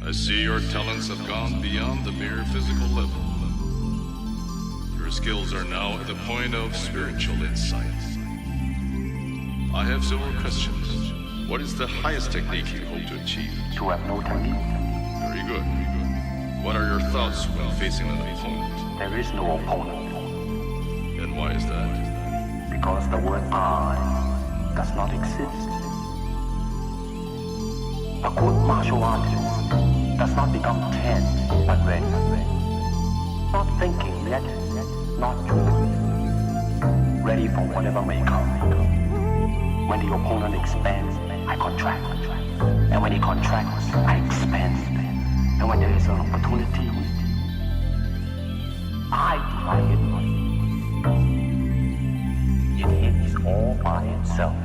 I see your talents have gone beyond the mere physical level. Your skills are now at the point of spiritual insight. I have several questions. What is the highest technique you hope to achieve? To have no technique. Very good. What are your thoughts when facing an opponent? There is no opponent. And why is that? Because the word I does not exist. A good martial artist does not become tense but ready. Not thinking yet, not doing. Ready for whatever may come. When the opponent expands, I contract. And when he contracts, I expand. And when there is an opportunity, I do it hits all by itself.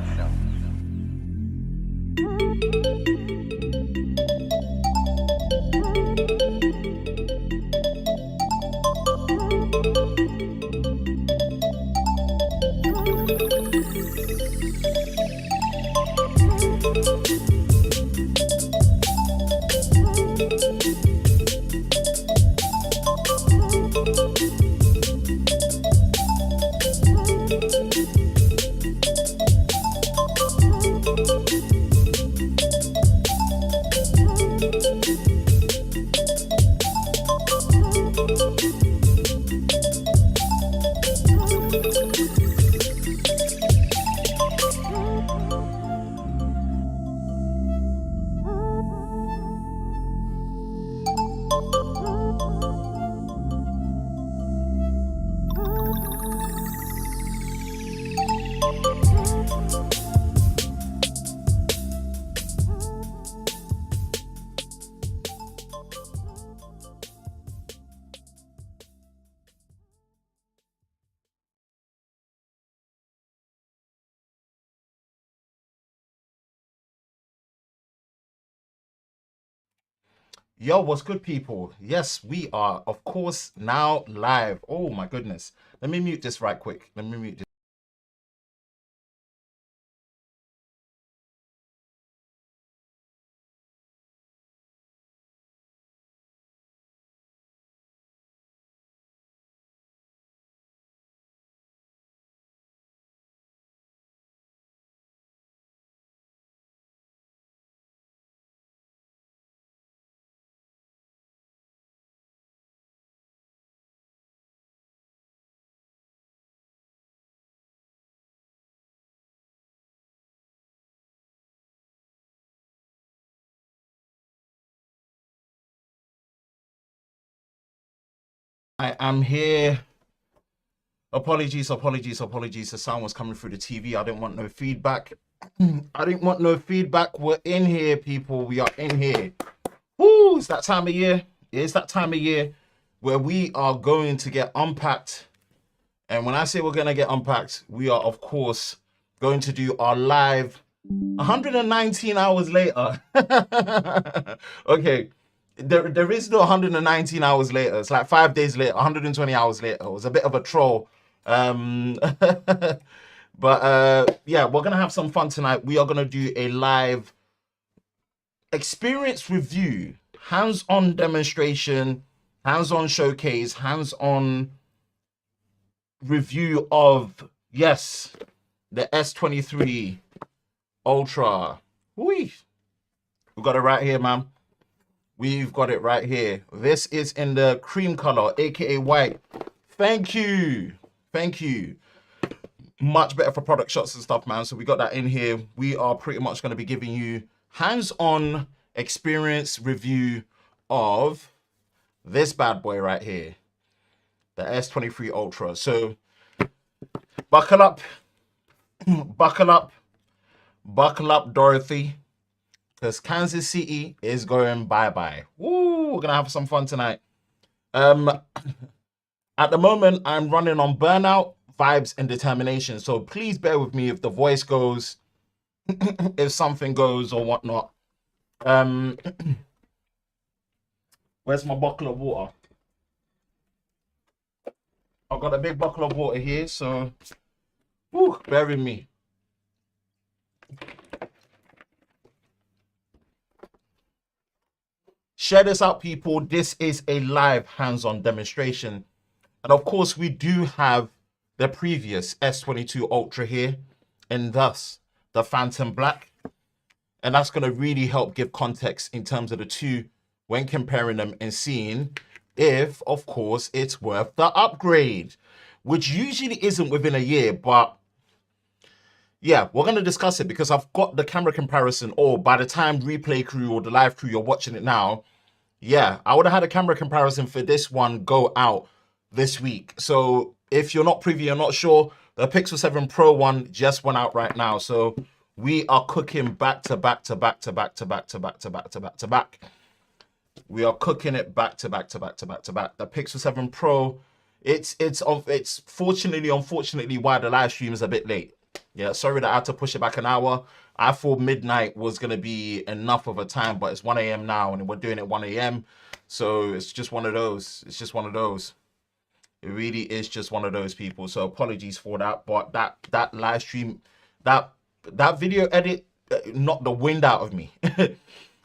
Yo, what's good, people? Yes, we are, of course, now live. Oh my goodness. Let me mute this right quick. Let me mute this. I am here. Apologies. The sound was coming through the TV. I didn't want no feedback. We're in here, people. We are in here. Woo! It's that time of year. It's that time of year where we are going to get unpacked. And when I say we're going to get unpacked, we are, of course, going to do our live 119 hours later. Okay. There is no 119 hours later. It's like 5 days later, 120 hours later. It was a bit of a troll. But yeah, we're going to have some fun tonight. We are going to do a live experience review, hands-on demonstration, hands-on showcase, hands-on review of, yes, the S23 Ultra. We got it right here, man. We've got it right here. This is in the cream color, aka white. Thank you. Much better for product shots and stuff, man. So we got that in here. We are pretty much going to be giving you hands-on experience review of this bad boy right here, the S23 Ultra. So buckle up, Dorothy. Because Kansas City is going bye-bye. Woo, we're going to have some fun tonight. At the moment, I'm running on burnout, vibes, and determination. So please bear with me if the voice goes, if something goes or whatnot. Where's my bottle of water? I've got a big bottle of water here, so woo, bear with me. Share this out, people. This is a live hands-on demonstration. And of course, we do have the previous S22 Ultra here, and thus the Phantom Black. And that's going to really help give context in terms of the two when comparing them and seeing if, of course, it's worth the upgrade, which usually isn't within a year. But yeah, we're going to discuss it because I've got the camera comparison, or by the time replay crew or the live crew, you're watching it now. Yeah, I would have had a camera comparison for this one go out this week. So if you're not privy, you're not sure, the Pixel 7 Pro one just went out right now. So we are cooking back to back to back to back to back to back to back to back to back. We are cooking it back to back to back to back to back. The Pixel 7 Pro, it's unfortunately why the live stream is a bit late. Yeah, sorry that I had to push it back an hour. I thought midnight was gonna be enough of a time, but it's 1 a.m. now and we're doing it 1 a.m. So it's just one of those. It's just one of those. It really is just one of those, people. So apologies for that. But that live stream, that video edit knocked the wind out of me. And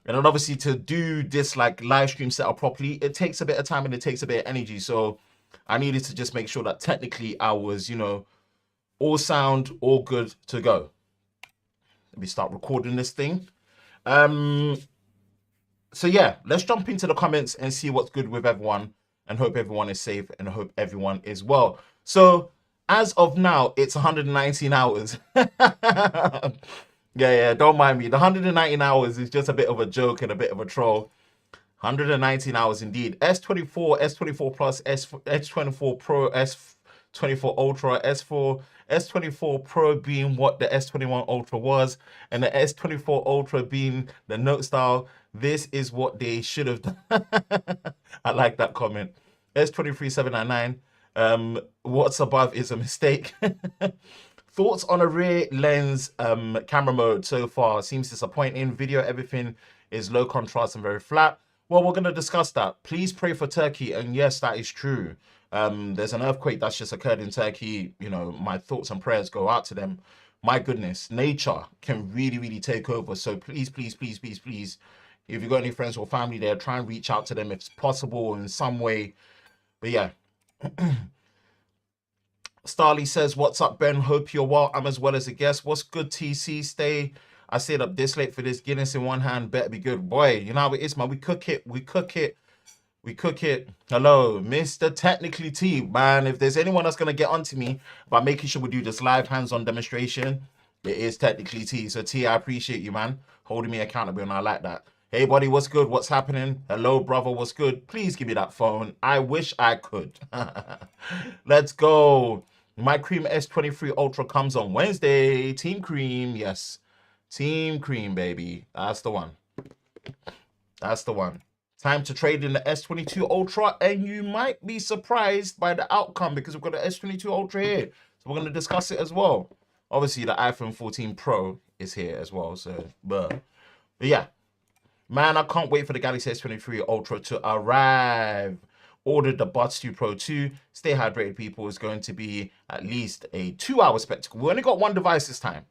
then obviously to do this like live stream setup properly, it takes a bit of time and it takes a bit of energy. So I needed to just make sure that technically I was, you know, all sound, all good to go. Let me start recording this thing. So yeah, let's jump into the comments and see what's good with everyone, and hope everyone is safe and hope everyone is well. So as of now, it's 119 hours. Yeah, don't mind me. The 119 hours is just a bit of a joke and a bit of a troll. 119 hours indeed. S24, S24 Plus, S24 Pro, S24 Ultra, S24 Pro being what the S21 Ultra was, and the S24 Ultra being the Note style. This is what they should have done. I like that comment. S23 799. What's above is a mistake. Thoughts on a rear lens camera mode so far? Seems disappointing. Video, everything is low contrast and very flat. Well, we're going to discuss that. Please pray for Turkey. And yes, that is true. There's an earthquake that's just occurred in Turkey. You know, my thoughts and prayers go out to them. My goodness, nature can really, really take over. So please, please, please, please, please, if you've got any friends or family there, try and reach out to them if it's possible in some way. But yeah. Starly says, what's up, Ben? Hope you're well. I'm as well as a guest. What's good, TC? I stayed up this late for this. Guinness in one hand, better be good. Boy, you know how it is, man. We cook it. Hello, Mr. Technically T, man. If there's anyone that's going to get onto me about making sure we do this live hands-on demonstration, it is Technically T. So T, I appreciate you, man, holding me accountable, and I like that. Hey, buddy, what's good? What's happening? Hello, brother, what's good? Please give me that phone. I wish I could. Let's go. My Cream S23 Ultra comes on Wednesday. Team Cream, yes. Team Cream, baby. That's the one. That's the one. Time to trade in the S22 Ultra, and you might be surprised by the outcome because we've got the S22 Ultra here. So we're going to discuss it as well. Obviously, the iPhone 14 Pro is here as well. So, but yeah. Man, I can't wait for the Galaxy S23 Ultra to arrive. Ordered the Buds 2 Pro 2. Stay hydrated, people. It's going to be at least a 2-hour spectacle. We only got one device this time.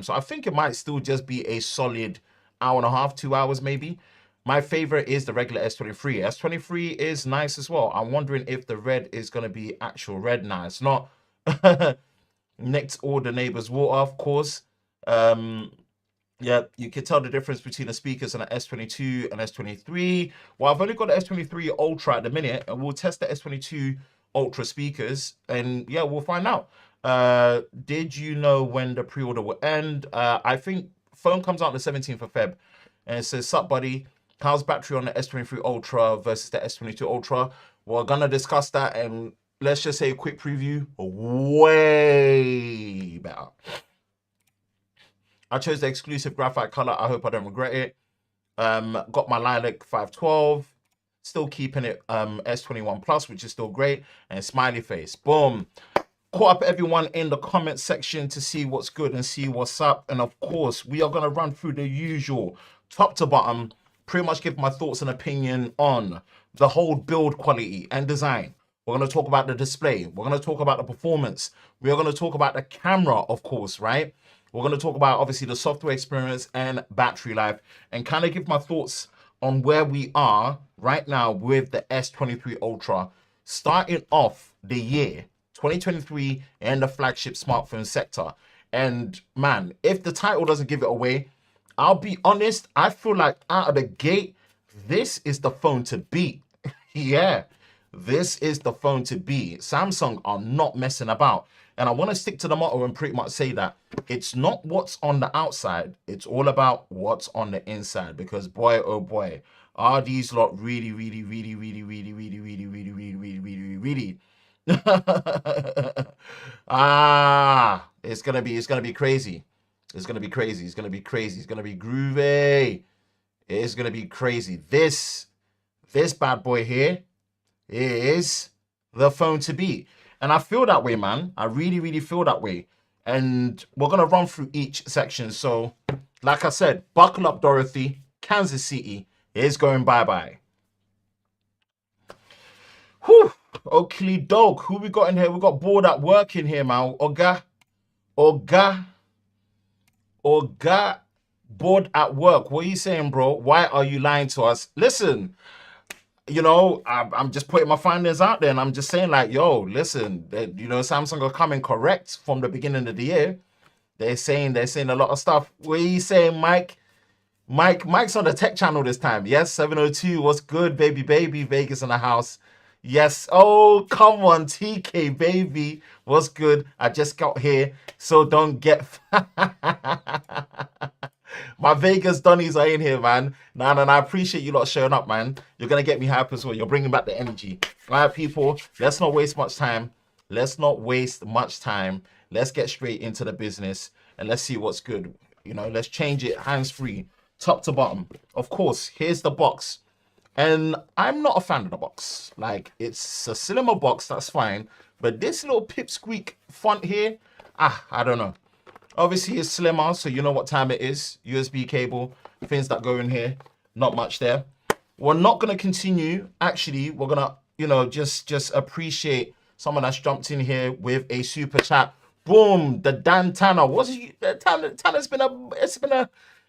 So I think it might still just be a solid hour and a half, 2 hours maybe. My favorite is the regular S23. S23 is nice as well. I'm wondering if the red is going to be actual red now. It's not. Next door the neighbor's water, of course. Yeah, you can tell the difference between the speakers and the S22 and S23. Well, I've only got the S23 Ultra at the minute, and we'll test the S22 Ultra speakers, and yeah, we'll find out. Did you know when the pre-order will end? I think phone comes out on the 17th of Feb, and it says, sup, buddy, how's battery on the S23 Ultra versus the S22 Ultra? We're gonna discuss that, and let's just say a quick preview. Way better. I chose the exclusive graphite color. I hope I don't regret it. Got my Lilac 512. Still keeping it S21 Plus, which is still great. And smiley face. Boom. Caught up everyone in the comment section to see what's good and see what's up. And of course, we are going to run through the usual top to bottom. Pretty much give my thoughts and opinion on the whole build quality and design. We're going to talk about the display. We're going to talk about the performance. We are going to talk about the camera, of course, right? We're going to talk about, obviously, the software experience and battery life, and kind of give my thoughts on where we are right now with the S23 Ultra, starting off the year 2023 in the flagship smartphone sector. And man, if the title doesn't give it away, I'll be honest, I feel like out of the gate, this is the phone to beat. Yeah, this is the phone to beat. Samsung are not messing about. And I want to stick to the motto and pretty much say that it's not what's on the outside, it's all about what's on the inside. Because boy, oh boy, are these lot really, really, really, really, really, really, really, really, really, really, really, it's gonna be crazy. It's gonna be crazy. It's gonna be crazy. It's gonna be groovy. It's gonna be crazy. This bad boy here is the phone to beat. And I feel that way, man. I really, really feel that way. And we're gonna run through each section. So, like I said, buckle up, Dorothy. Kansas City is going bye-bye. Whew. Oakley dog. Who we got in here? We got bored at work in here, man. Oga. Bored at work. What are you saying, bro? Why are you lying to us? Listen, you know, I'm just putting my findings out there, and I'm just saying, like, yo, listen, you know, Samsung are coming correct from the beginning of the year. They're saying a lot of stuff. What are you saying, Mike? Mike's on the tech channel this time. Yes, 702. What's good, baby? Vegas in the house. Yes. Oh, come on, TK, baby. What's good? I just got here, so don't get... My Vegas Donnies are in here, man. Nah, I appreciate you lot showing up, man. You're going to get me hype as well. You're bringing back the energy. All right, people, let's not waste much time. Let's get straight into the business, and let's see what's good. You know, let's change it hands-free, top to bottom. Of course, here's the box. And I'm not a fan of the box. Like, it's a slimmer box, that's fine. But this little pipsqueak font here, I don't know. Obviously, it's slimmer, so you know what time it is. USB cable, things that go in here. Not much there. We're not going to continue. Actually, we're going to, you know, just appreciate someone that's jumped in here with a super chat. Boom, the Dan Tanner. What's he? Tanner's been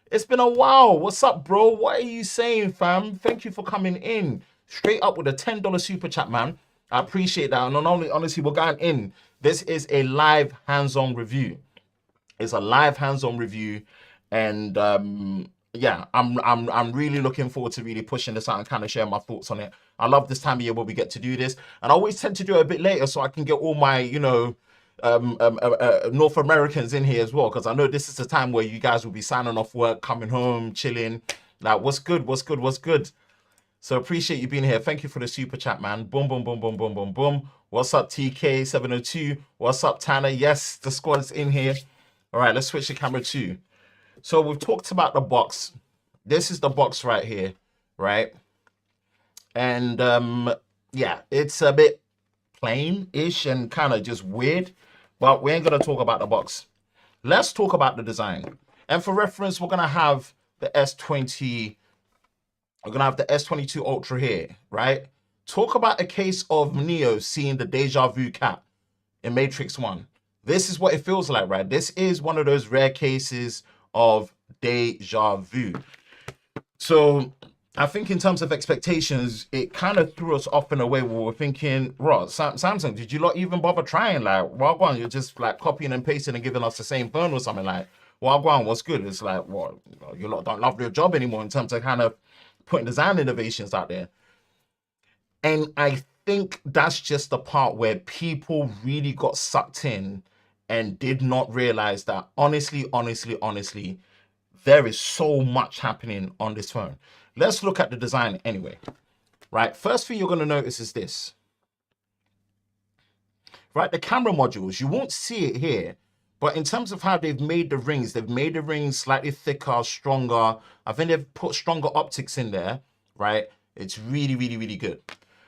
it's been a while. What's up, bro? What are you saying, fam? Thank you for coming in. Straight up with a $10 super chat, man. I appreciate that. And not only, honestly, we're going in. This is a live hands-on review. It's a live hands-on review, and yeah, I'm really looking forward to really pushing this out and kind of sharing my thoughts on it. I love this time of year where we get to do this, and I always tend to do it a bit later so I can get all my, you know, North Americans in here as well, because I know this is the time where you guys will be signing off work, coming home, chilling. Like, what's good? So appreciate you being here. Thank you for the super chat, man. Boom, boom, boom, boom, boom, boom, boom. What's up, TK702? What's up, Tanner? Yes, the squad's in here. All right, let's switch the camera too. So we've talked about the box. This is the box right here, right? And yeah, it's a bit plain-ish and kind of just weird, but we ain't gonna talk about the box. Let's talk about the design. And for reference, we're gonna have the S22 Ultra here, right? Talk about a case of Neo seeing the deja vu cat in Matrix 1. This is what it feels like, right? This is one of those rare cases of deja vu. So I think in terms of expectations, it kind of threw us off in a way where we're thinking, right, Samsung, did you not even bother trying? Like, well, you're just like copying and pasting and giving us the same phone or something. Like, well, what's good? It's like, what, you lot don't love your job anymore in terms of kind of putting design innovations out there. And I think that's just the part where people really got sucked in and did not realize that honestly, there is so much happening on this phone. Let's look at the design anyway, right? First thing you're going to notice is this, right? The camera modules, you won't see it here, but in terms of how they've made the rings slightly thicker, stronger. I think they've put stronger optics in there, right? It's really, really, really good.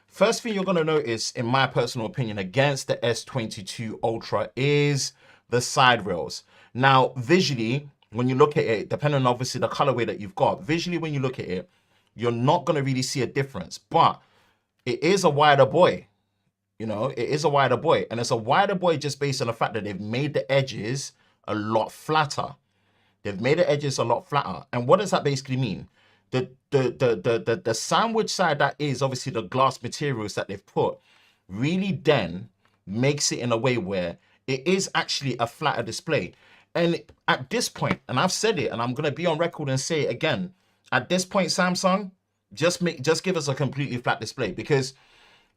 First thing you're going to notice, in my personal opinion, against the S22 Ultra is the side rails. Now, visually, when you look at it, depending on obviously the colorway that you've got, visually when you look at it, you're not going to really see a difference. But it is a wider boy. You know, it is a wider boy. And it's a wider boy just based on the fact that they've made the edges a lot flatter. They've made the edges a lot flatter. And what does that basically mean? the sandwich side that is obviously the glass materials that they've put really then makes it in a way where it is actually a flatter display. And at this point, and I've said it, and I'm gonna be on record and say it again, at this point, Samsung, just give us a completely flat display, because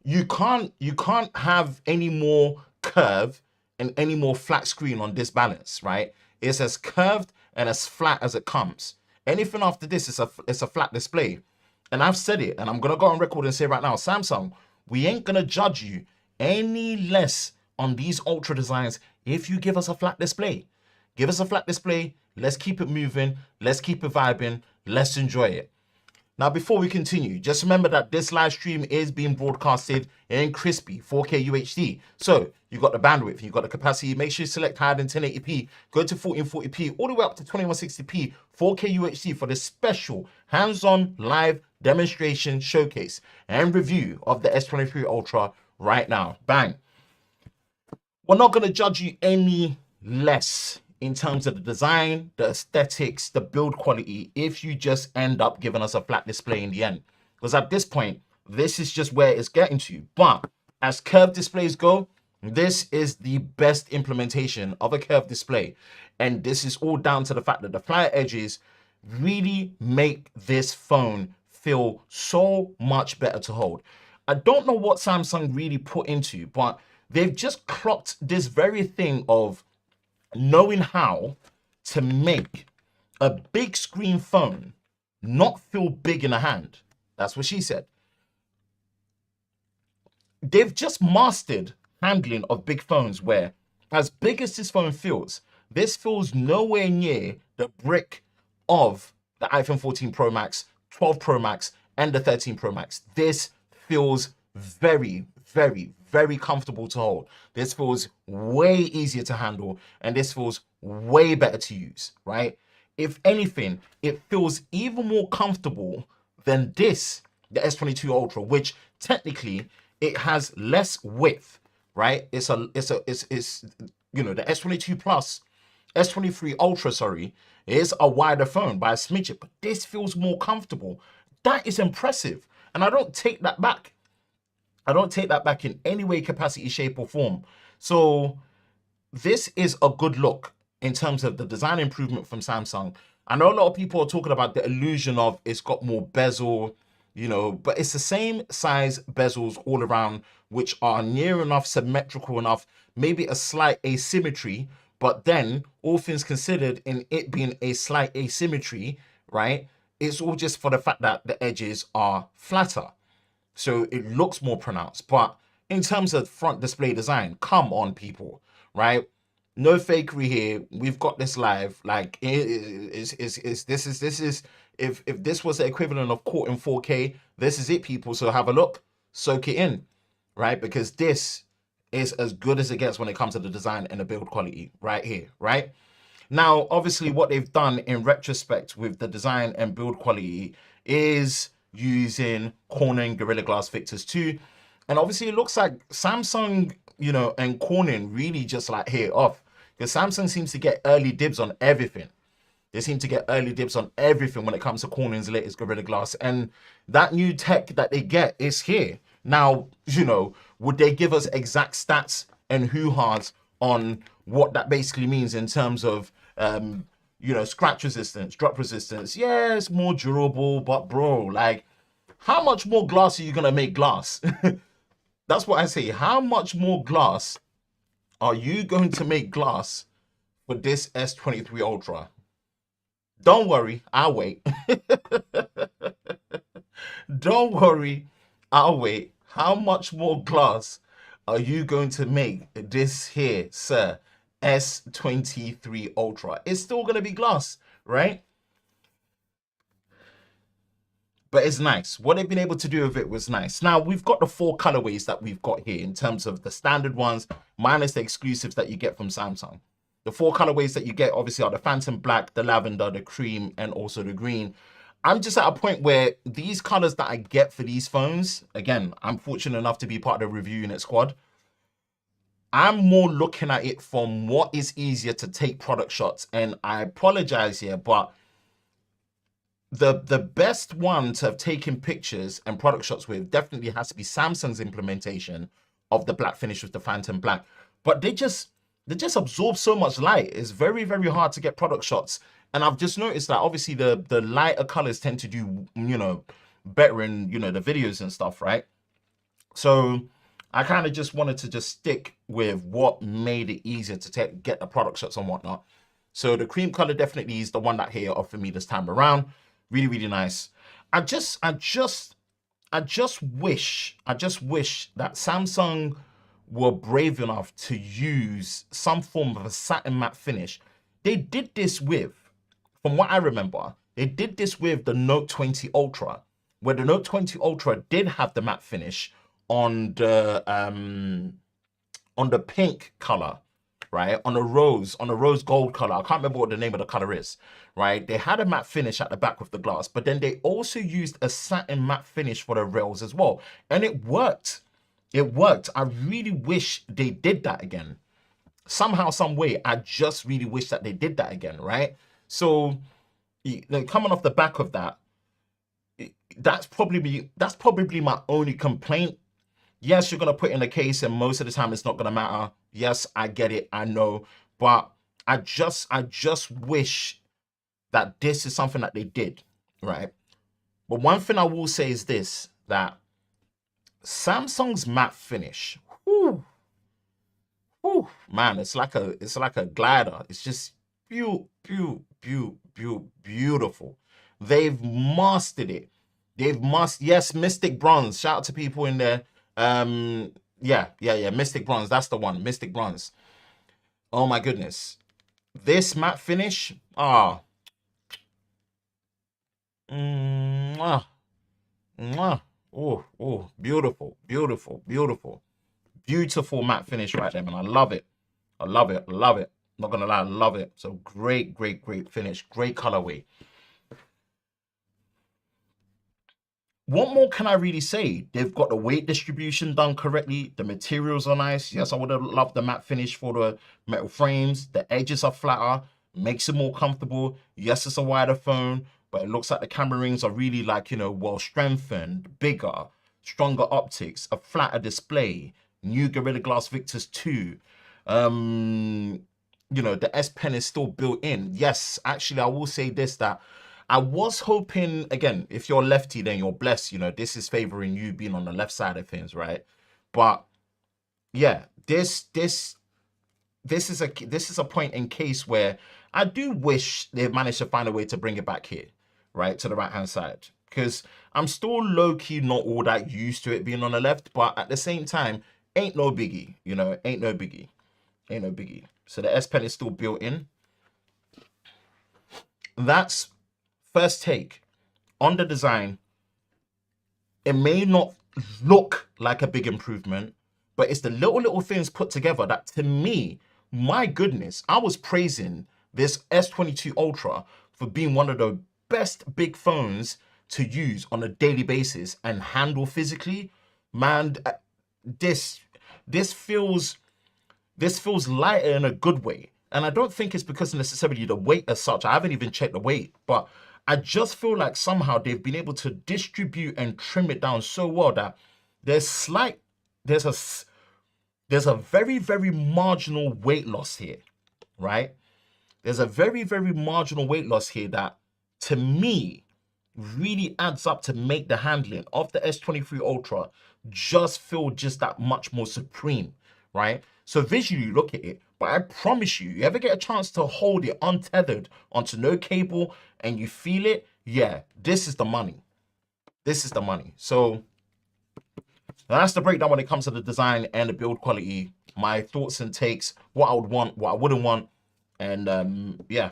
you can't have any more curve and any more flat screen on this balance, right? It's as curved and as flat as it comes. Anything after this is a flat display. And I've said it, and I'm gonna go on record and say right now, Samsung, we ain't gonna judge you any less on these Ultra designs if you give us a flat display. Give us a flat display, let's keep it moving, let's keep it vibing, let's enjoy it. Now, before we continue, just remember that this live stream is being broadcasted in crispy 4K UHD. So you've got the bandwidth, you've got the capacity. Make sure you select higher than 1080p, go to 1440p, all the way up to 2160p 4K UHD for this special hands-on live demonstration, showcase, and review of the S23 Ultra right now. Bang. We're not going to judge you any less in terms of the design, the aesthetics, the build quality, if you just end up giving us a flat display in the end. Because at this point, this is just where it's getting to. But as curved displays go, this is the best implementation of a curved display. And this is all down to the fact that the flat edges really make this phone feel so much better to hold. I don't know what Samsung really put into, but they've just clocked this very thing of knowing how to make a big screen phone not feel big in a hand. That's what she said. They've just mastered handling of big phones where, as big as this phone feels, this feels nowhere near the brick of the iPhone 14 Pro Max, 12 Pro Max, and the 13 Pro Max. This feels very, very, very comfortable to hold. This feels way easier to handle, and this feels way better to use, right? If anything, it feels even more comfortable than this, the S22 Ultra, which technically it has less width, right? It's you know, the S22 Plus, S23 Ultra, sorry, is a wider phone by a smidget, but this feels more comfortable. That is impressive, and I don't take that back. I don't take that back in any way, capacity, shape, or form. So this is a good look in terms of the design improvement from Samsung. I know a lot of people are talking about the illusion of it's got more bezel, you know, but it's the same size bezels all around, which are near enough, symmetrical enough, maybe a slight asymmetry, but then all things considered, in it being a slight asymmetry, right, it's all just for the fact that the edges are flatter. So it looks more pronounced. But in terms of front display design, come on, people, right? No fakery here. We've got this live. Like, this is if this was the equivalent of caught in 4K, this is it, people. So have a look, soak it in, right? Because this is as good as it gets when it comes to the design and the build quality right here, right? Now, obviously, what they've done in retrospect with the design and build quality is using Corning Gorilla Glass Victus 2. And obviously it looks like Samsung, you know, and Corning really just like hit it off, because Samsung seems to get early dibs on everything. They seem to get early dibs on everything when it comes to Corning's latest Gorilla Glass. And that new tech that they get is here. Now, you know, would they give us exact stats and hoo-has on what that basically means in terms of, you know, scratch resistance, drop resistance? Yeah, it's more durable, but bro, like, how much more glass are you gonna make glass? That's what I say. How much more glass are you going to make glass for this S23 Ultra? Don't worry, I'll wait. Don't worry, I'll wait. How much more glass are you going to make this here, sir? S23 Ultra. It's still going to be glass, right? But it's nice. What they've been able to do with it was nice. Now, we've got the 4 colorways that we've got here in terms of the standard ones, minus the exclusives that you get from Samsung. The 4 colorways that you get, obviously, are the Phantom Black, the Lavender, the Cream, and also the Green. I'm just at a point where these colors that I get for these phones, again, I'm fortunate enough to be part of the review unit squad. I'm more looking at it from what is easier to take product shots. And I apologize here, but the best one to have taken pictures and product shots with definitely has to be Samsung's implementation of the black finish with the Phantom Black. But they just absorb so much light. It's very, very hard to get product shots. And I've just noticed that obviously the lighter colors tend to do, you know, better in, you know, the videos and stuff, right? So I kind of just wanted to just stick with what made it easier to get the product shots and whatnot. So the cream color definitely is the one that here offered me this time around. Really, really nice. I just wish that Samsung were brave enough to use some form of a satin matte finish. They did this with, from what I remember, they did this with the Note 20 Ultra, where the Note 20 Ultra did have the matte finish on the pink color, right? On a rose gold color. I can't remember what the name of the color is, right? They had a matte finish at the back with the glass, but then they also used a satin matte finish for the rails as well. And it worked. It worked. I really wish they did that again. Somehow, some way, I just really wish that they did that again, right? So, coming off the back of that, that's probably my only complaint. Yes, you're gonna put in a case, and most of the time it's not gonna matter. Yes, I get it, I know, but I just wish that this is something that they did, right? But one thing I will say is this, that Samsung's matte finish, whew, man, it's like a glider. It's just beautiful. They've mastered it. Yes, Mystic Bronze. Shout out to people in there. Yeah, Mystic Bronze. That's the one. Mystic Bronze. Oh my goodness. This matte finish. Oh, beautiful. Beautiful matte finish right there, man. I love it. Not gonna lie, I love it. So great finish. Great colorway. What more can I really say? They've got the weight distribution done correctly. The materials are nice. Yes, I would have loved the matte finish for the metal frames. The edges are flatter, makes it more comfortable. Yes, it's a wider phone, but it looks like the camera rings are really, like, you know, well strengthened, bigger, stronger optics, a flatter display, new Gorilla Glass Victus 2. You know, the S Pen is still built in. Yes, actually, I will say this, that I was hoping, again, if you're lefty, then you're blessed. You know, this is favoring you being on the left side of things, right? But yeah, this is a point in case where I do wish they managed to find a way to bring it back here, right, to the right hand side, because I'm still low key not all that used to it being on the left, but at the same time, ain't no biggie, you know, ain't no biggie. So the S Pen is still built in. That's first take on the design. It may not look like a big improvement, but it's the little things put together that, to me, my goodness, I was praising this S22 Ultra for being one of the best big phones to use on a daily basis and handle physically. Man, this feels lighter in a good way. And I don't think it's because necessarily the weight as such. I haven't even checked the weight, but I just feel like somehow they've been able to distribute and trim it down so well that there's a very, very marginal weight loss here, right? There's a very, very marginal weight loss here that, to me, really adds up to make the handling of the S23 Ultra just feel just that much more supreme, right? So visually, look at it, but I promise you ever get a chance to hold it untethered onto no cable and you feel it, yeah, this is the money. This is the money. So that's the breakdown when it comes to the design and the build quality, my thoughts and takes, what I would want, what I wouldn't want, and yeah.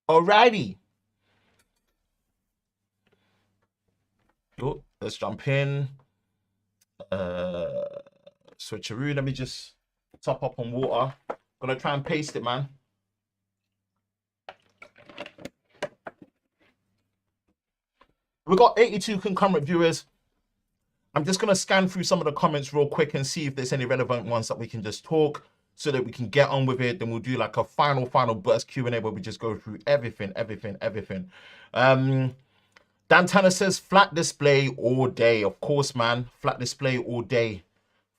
Alrighty. Oh, let's jump in. Switcheroo. Let me just top up on water. Gonna try and paste it, man. We got 82 concurrent viewers. I'm just gonna scan through some of the comments real quick and see if there's any relevant ones that we can just talk. so that we can get on with it. Then we'll do like a final burst Q&A where we just go through everything. Dan Tanner says flat display all day. Of course, man. Flat display all day.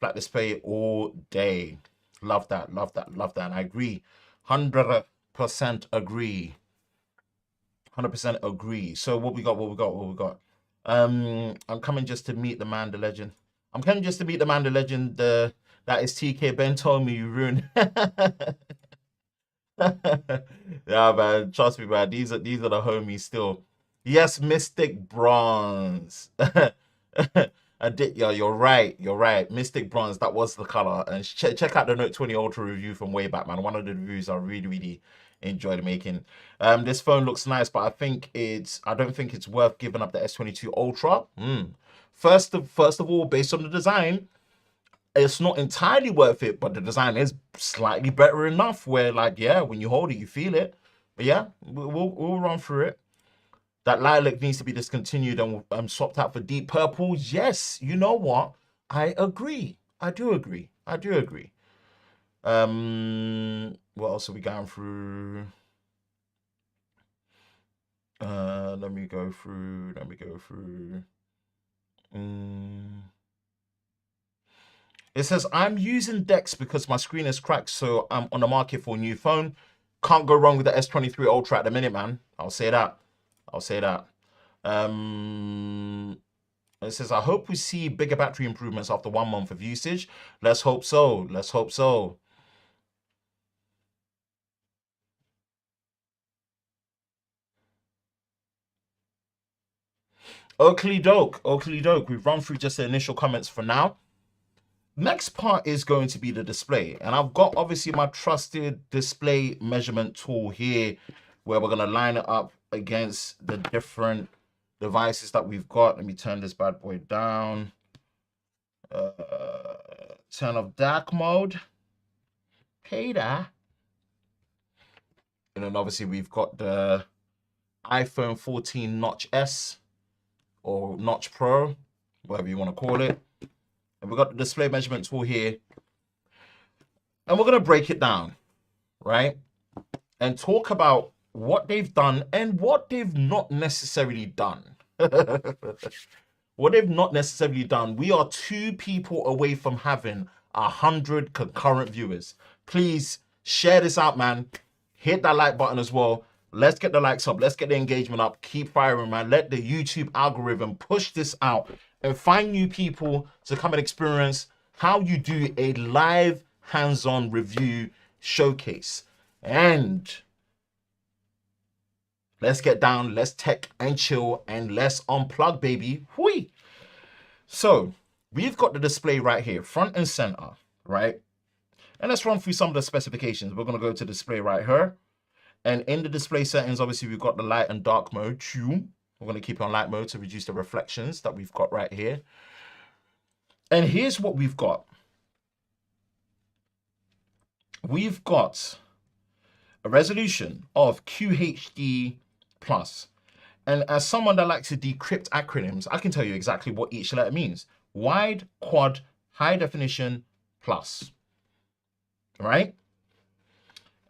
Flat display all day. Love that. And I agree. 100% agree. 100% agree. So what we got? I'm coming just to meet the man, the legend. That is TK. Ben told me you ruined. Yeah, man. Trust me, man. These are the homies still. Yes, Mystic Bronze. Yeah, you're right. Mystic Bronze, that was the color. And check out the Note 20 Ultra review from way back, man. One of the reviews I really enjoyed making. This phone looks nice, but I don't think it's worth giving up the S22 Ultra. First of all, based on the design, it's not entirely worth it, but the design is slightly better enough where, like, yeah, when you hold it, you feel it. But yeah, we'll run through it. That lilac needs to be discontinued and swapped out for deep purple. Yes, you know what? I agree. I do agree. What else are we going through? Let me go through. It says, I'm using Dex because my screen is cracked, so I'm on the market for a new phone. Can't go wrong with the S23 Ultra at the minute, man. I'll say that. It says, I hope we see bigger battery improvements after 1 month of usage. Let's hope so. Oakley doke. We've run through just the initial comments for now. Next part is going to be the display. And I've got, obviously, my trusted display measurement tool here, where we're going to line it up against the different devices that we've got. Let me turn this bad boy down. Turn off dark mode. Peter. And then obviously we've got the iPhone 14 Notch S or Notch Pro, whatever you want to call it. And we've got the display measurement tool here. And we're going to break it down, right? And talk about what they've done and what they've not necessarily done. What they've not necessarily done. We are 2 people away from having 100 concurrent viewers. Please share this out, man. Hit that like button as well. Let's get the likes up. Let's get the engagement up. Keep firing, man. Let the YouTube algorithm push this out and find new people to come and experience how you do a live hands-on review showcase. And let's get down, let's tech and chill, and let's unplug, baby. Hui. So we've got the display right here, front and center, right? And let's run through some of the specifications. We're going to go to display right here. And in the display settings, obviously, we've got the light and dark mode. We're going to keep it on light mode to reduce the reflections that we've got right here. And here's what we've got. We've got a resolution of QHD+. And as someone that likes to decrypt acronyms, I can tell you exactly what each letter means. Wide, quad, high definition, plus. Right?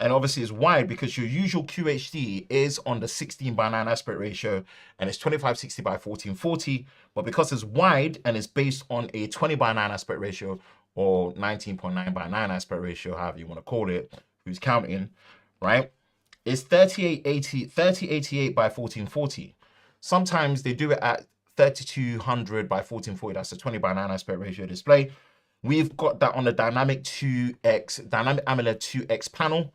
And obviously it's wide because your usual QHD is on the 16:9 aspect ratio and it's 2560 by 1440. But because it's wide and it's based on a 20:9 aspect ratio or 19.9 by 9 aspect ratio, however you want to call it, who's counting, right? It's 3088 by 1440. Sometimes they do it at 3200 by 1440. That's a 20:9 aspect ratio display. We've got that on the Dynamic AMOLED 2X panel.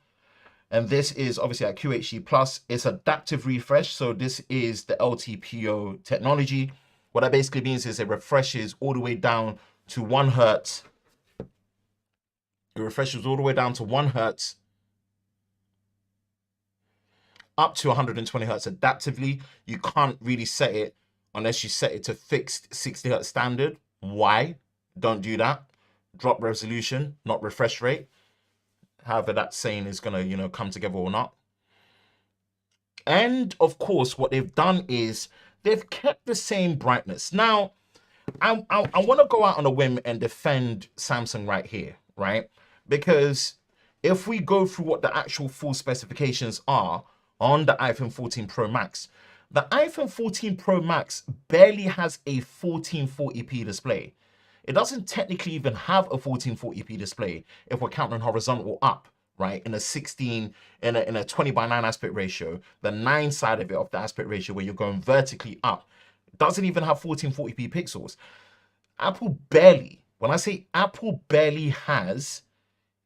And this is obviously at QHD+. It's adaptive refresh. So this is the LTPO technology. What that basically means is it refreshes all the way down to 1 hertz. It refreshes all the way down to 1 hertz. Up to 120 hertz adaptively. You can't really set it unless you set it to fixed 60 hertz standard. Why? Don't do that. Drop resolution, not refresh rate. However that saying is going to, come together or not. And of course, what they've done is they've kept the same brightness. Now, I want to go out on a whim and defend Samsung right here, right? Because if we go through what the actual full specifications are on the iPhone 14 Pro Max, the iPhone 14 Pro Max barely has a 1440p display. It doesn't technically even have a 1440p display if we're counting horizontal up, right? In a 20:9 aspect ratio, the 9 side of it of the aspect ratio where you're going vertically up, it doesn't even have 1440p pixels. Apple barely, when I say Apple barely has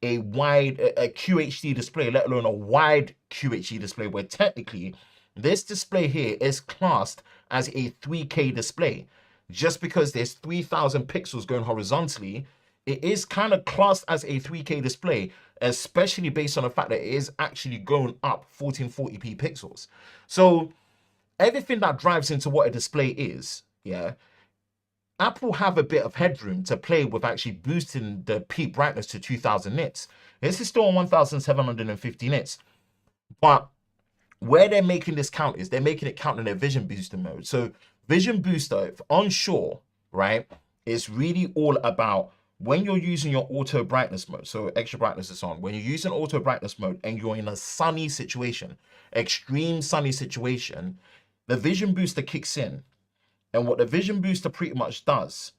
a QHD display, let alone a wide QHD display, where technically this display here is classed as a 3K display. Just because there's 3000 pixels going horizontally, it is kind of classed as a 3K display, especially based on the fact that it is actually going up 1440p pixels. So everything that drives into what a display is, yeah, Apple have a bit of headroom to play with actually boosting the peak brightness to 2000 nits. This is still on 1750 nits. But where they're making this count is they're making it count in their Vision Booster mode. So Vision Booster onshore, right, is really all about when you're using your auto brightness mode. So extra brightness is on. When you're using auto brightness mode and you're in a sunny situation, extreme sunny situation, the Vision Booster kicks in. And what the Vision Booster pretty much does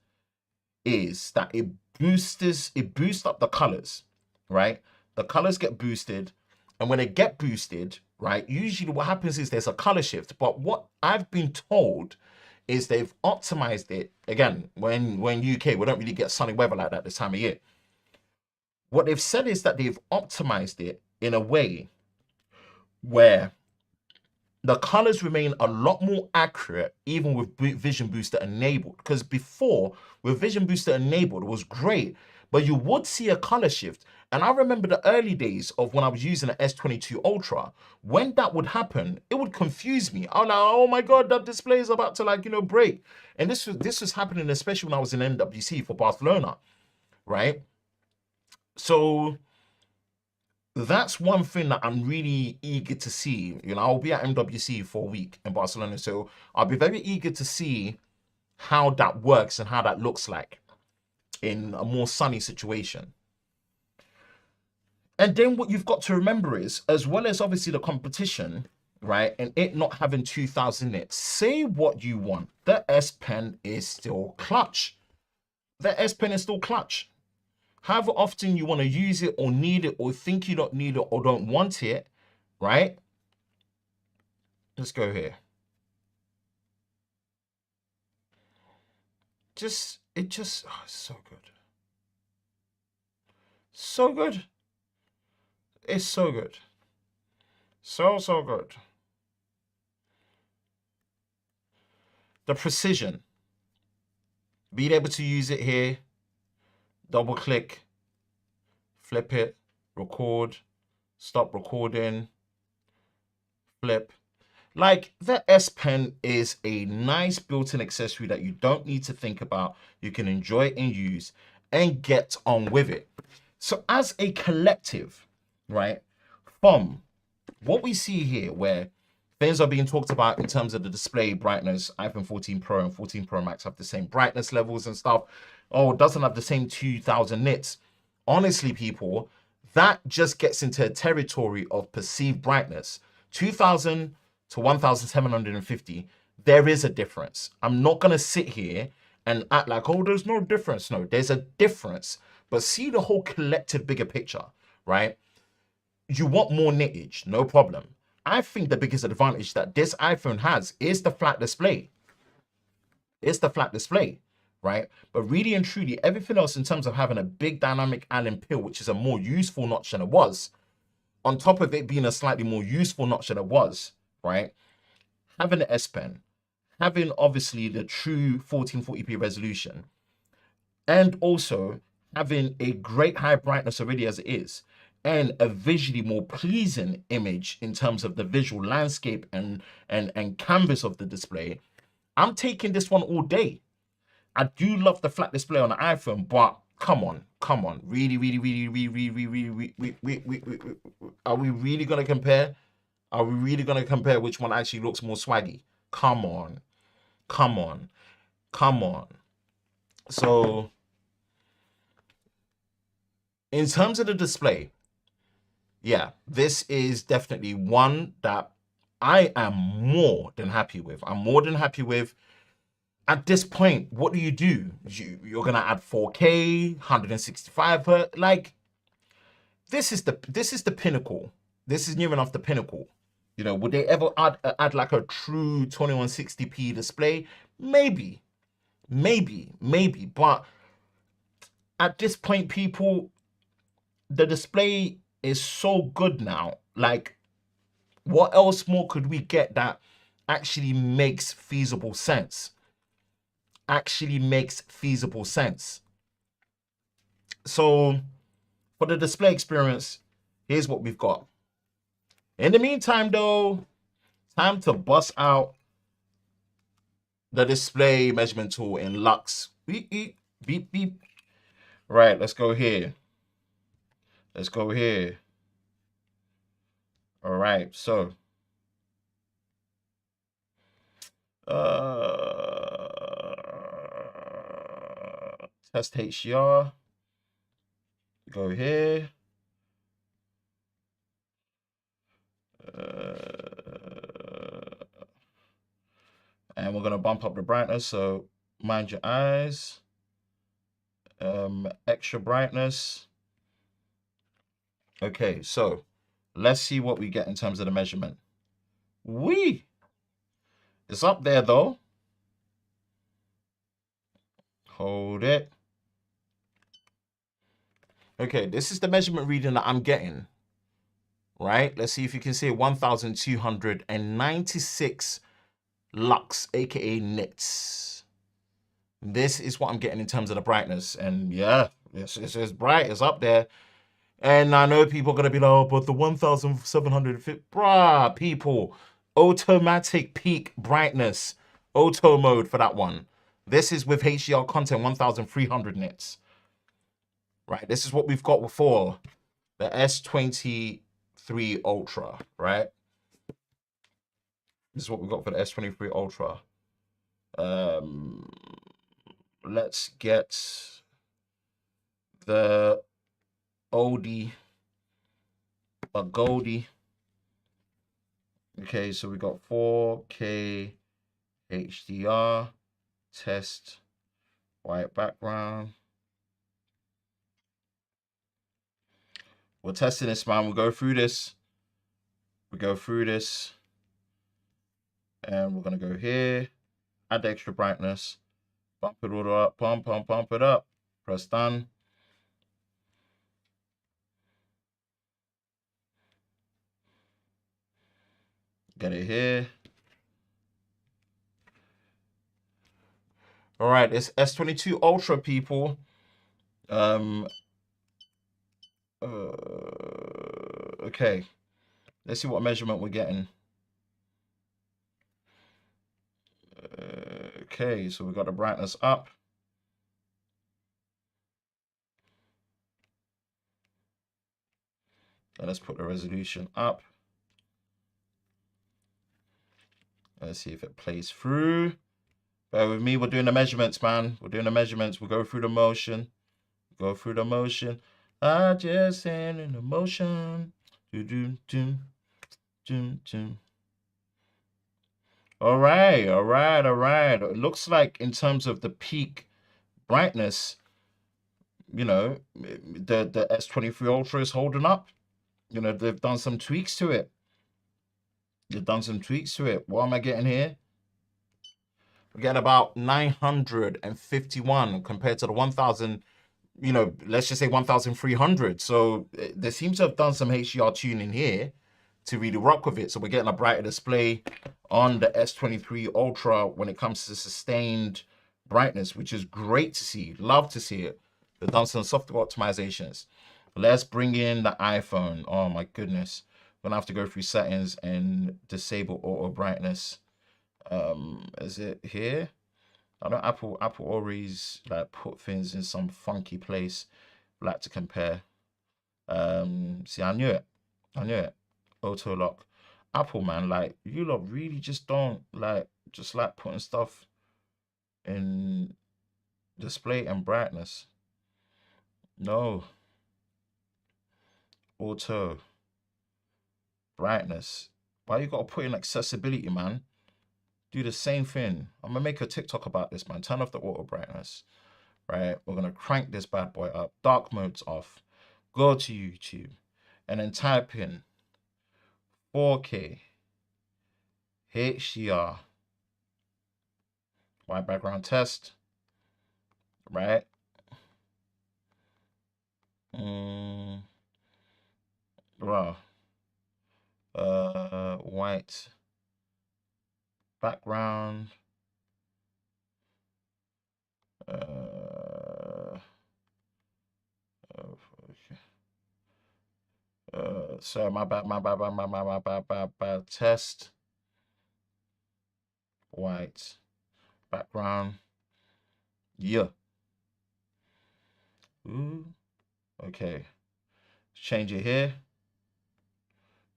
is that it boosts up the colors, right? The colors get boosted. And when they get boosted, right, usually what happens is there's a color shift. But what I've been told is they've optimized it. Again, when UK, we don't really get sunny weather like that this time of year. What they've said is that they've optimized it in a way where the colors remain a lot more accurate even with Vision Booster enabled. Because before, with Vision Booster enabled, it was great, but you would see a color shift. And I remember the early days of when I was using an S23 Ultra. When that would happen, it would confuse me. I'm like, oh my God, that display is about to break. And this was happening especially when I was in NWC for Barcelona, right? So that's one thing that I'm really eager to see. I'll be at MWC for a week in Barcelona, so I'll be very eager to see how that works and how that looks like in a more sunny situation. And then what you've got to remember is, as well as obviously the competition, right, and it not having 2000 nits, say what you want, the S Pen is still clutch. The S Pen is still clutch. However often you want to use it or need it or think you don't need it or don't want it, right? Let's go here. It's so good. So good. It's so good. So good. The precision. Being able to use it here. Double click, flip it, record, stop recording, flip. Like, the S Pen is a nice built-in accessory that you don't need to think about. You can enjoy and use and get on with it. So as a collective, right, from what we see here, where things are being talked about in terms of the display brightness, iPhone 14 Pro and 14 Pro Max have the same brightness levels and stuff. Oh, it doesn't have the same 2000 nits. Honestly, people, that just gets into a territory of perceived brightness. 2000 to 1750, there is a difference. I'm not going to sit here and act like, oh, there's no difference. No, there's a difference. But see the whole collective bigger picture, right? You want more nittage, no problem. I think the biggest advantage that this iPhone has is the flat display. It's the flat display, right? But really and truly, everything else in terms of having a big dynamic island pill, which is a more useful notch than it was, on top of it being a slightly more useful notch than it was, right? Having the S Pen, having obviously the true 1440p resolution, and also having a great high brightness already as it is, and a visually more pleasing image in terms of the visual landscape and canvas of the display, I'm taking this one all day. I do love the flat display on the iPhone, but come on. Really, are we really going to compare? Are we really going to compare which one actually looks more swaggy? Come on. So, in terms of the display, yeah, this is definitely one that I am more than happy with. I'm more than happy with. At this point, what do? You're gonna add 4K, 165 hertz. Like, this is the pinnacle. This is near enough the pinnacle. You know, would they ever add like a true 2160p display? Maybe, maybe. But at this point, people, the display is so good now. Like, what else more could we get that actually makes feasible sense? Actually makes feasible sense. So for the display experience, here's what we've got. In the meantime, though, time to bust out the display measurement tool in Lux. Beep, beep, beep, beep. Right, let's go here. Let's go here. All right, so test HDR. Go here. And we're gonna bump up the brightness, so mind your eyes. Extra brightness. Okay, so let's see what we get in terms of the measurement. It's up there though. Hold it. Okay, this is the measurement reading that I'm getting. Right? Let's see if you can see 1,296 lux, aka nits. This is what I'm getting in terms of the brightness. And yeah, it's bright, it's up there. And I know people are gonna be like, oh, but the 1,750, bruh, people, automatic peak brightness, auto mode for that one. This is with HDR content, 1,300 nits. Right, this is what we've got before the S23 Ultra, right? This is what we've got for the S23 Ultra. Let's get the oldie, a goldie. Okay, so we got 4K HDR, test, white background. We're testing this, man. We'll go through this. And we're gonna go here, add the extra brightness, bump it all up, pump it up, press done. Get it here. All right, it's S22 Ultra, people. Okay, let's see what measurement we're getting. Okay, so we got the brightness up. And let's put the resolution up. Let's see if it plays through. Bear with me, we're doing the measurements, man. We're doing the measurements. We'll go through the motion. Go through the motion. I just stand in the motion. All right. It looks like in terms of the peak brightness, you know, the S23 Ultra is holding up. You know, they've done some tweaks to it. What am I getting here? We get about 951 compared to the 1,000, you know, let's just say 1,300. So there seems to have done some HDR tuning here to really rock with it. So we're getting a brighter display on the S23 Ultra when it comes to sustained brightness, which is great to see. Love to see it. They've done some software optimizations. Let's bring in the iPhone. Oh my goodness. I'm gonna have to go through settings and disable auto brightness. Is it here? I know Apple always like put things in some funky place. Like to compare. See, I knew it. Auto lock. Apple, man, like you lot really just don't like putting stuff in display and brightness. No. Auto. brightness. Why you gotta put in accessibility, man? Do the same thing. I'm gonna make a TikTok about this, man. Turn off the auto brightness. Right? We're gonna crank this bad boy up. Dark mode's off. Go to YouTube and then type in 4K HDR white background test. Right? Bro. White background. Sorry, my bad. Test. White background. Yeah. Ooh. Okay. Change it here.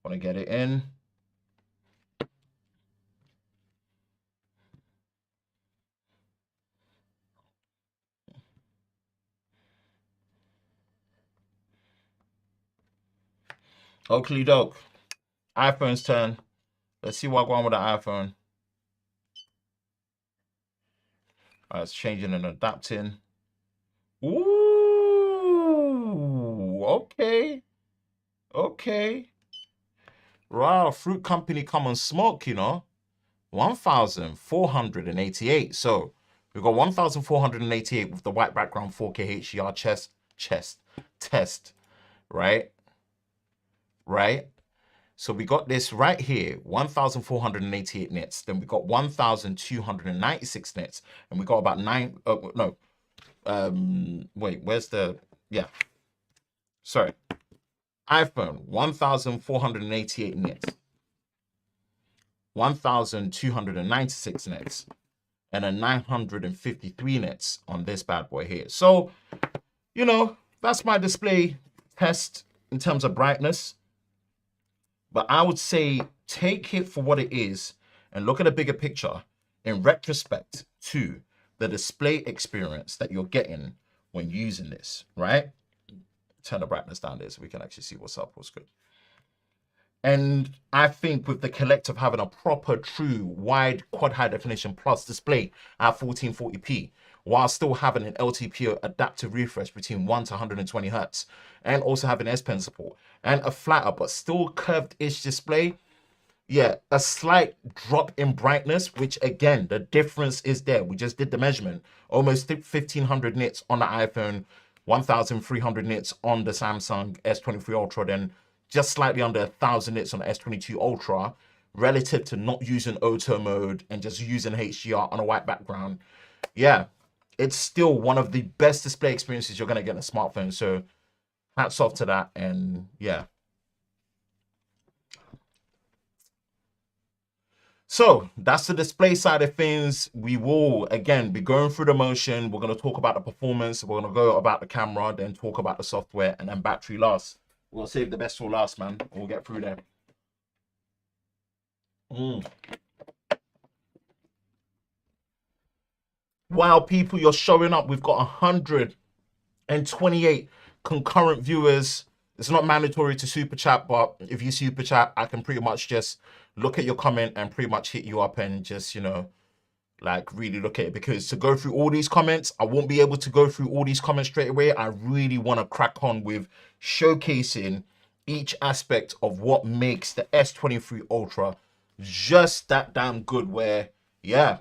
Want to get it in. Oakley doke. iPhone's turn. Let's see what going on with the iPhone. All right, it's changing and adapting. Ooh, okay. Okay. Wow, Fruit Company come on smoke, you know. 1,488. So we've got 1,488 with the white background 4K HDR test, right? Right? So we got this right here, 1,488 nits. Then we got 1,296 nits. And we got about wait, where's the, yeah. Sorry. iPhone, 1,488 nits. 1,296 nits. And a 953 nits on this bad boy here. So, you know, that's my display test in terms of brightness. But I would say take it for what it is and look at a bigger picture in retrospect to the display experience that you're getting when using this, right? Turn the brightness down there so we can actually see what's up, what's good. And I think with the collective having a proper, true, wide quad high definition plus display at 1440p, while still having an LTPO adaptive refresh between 1 to 120 Hertz, and also having S Pen support, and a flatter but still curved-ish display, yeah, a slight drop in brightness, which again, the difference is there. We just did the measurement. Almost 1,500 nits on the iPhone, 1,300 nits on the Samsung S23 Ultra, then just slightly under 1,000 nits on the S22 Ultra, relative to not using auto mode and just using HDR on a white background. Yeah, it's still one of the best display experiences you're going to get on a smartphone. So hats off to that. And yeah. So that's the display side of things. We will, again, be going through the motion. We're going to talk about the performance. We're going to go about the camera, then talk about the software, and then battery last. We'll save the best for last, man. We'll get through there. Wow, people, you're showing up. We've got 128 concurrent viewers. It's not mandatory to super chat, but if you super chat, I can pretty much just look at your comment and pretty much hit you up and just, you know, like really look at it. Because to go through all these comments, I won't be able to go through all these comments straight away. I really want to crack on with showcasing each aspect of what makes the S23 Ultra just that damn good, where, yeah,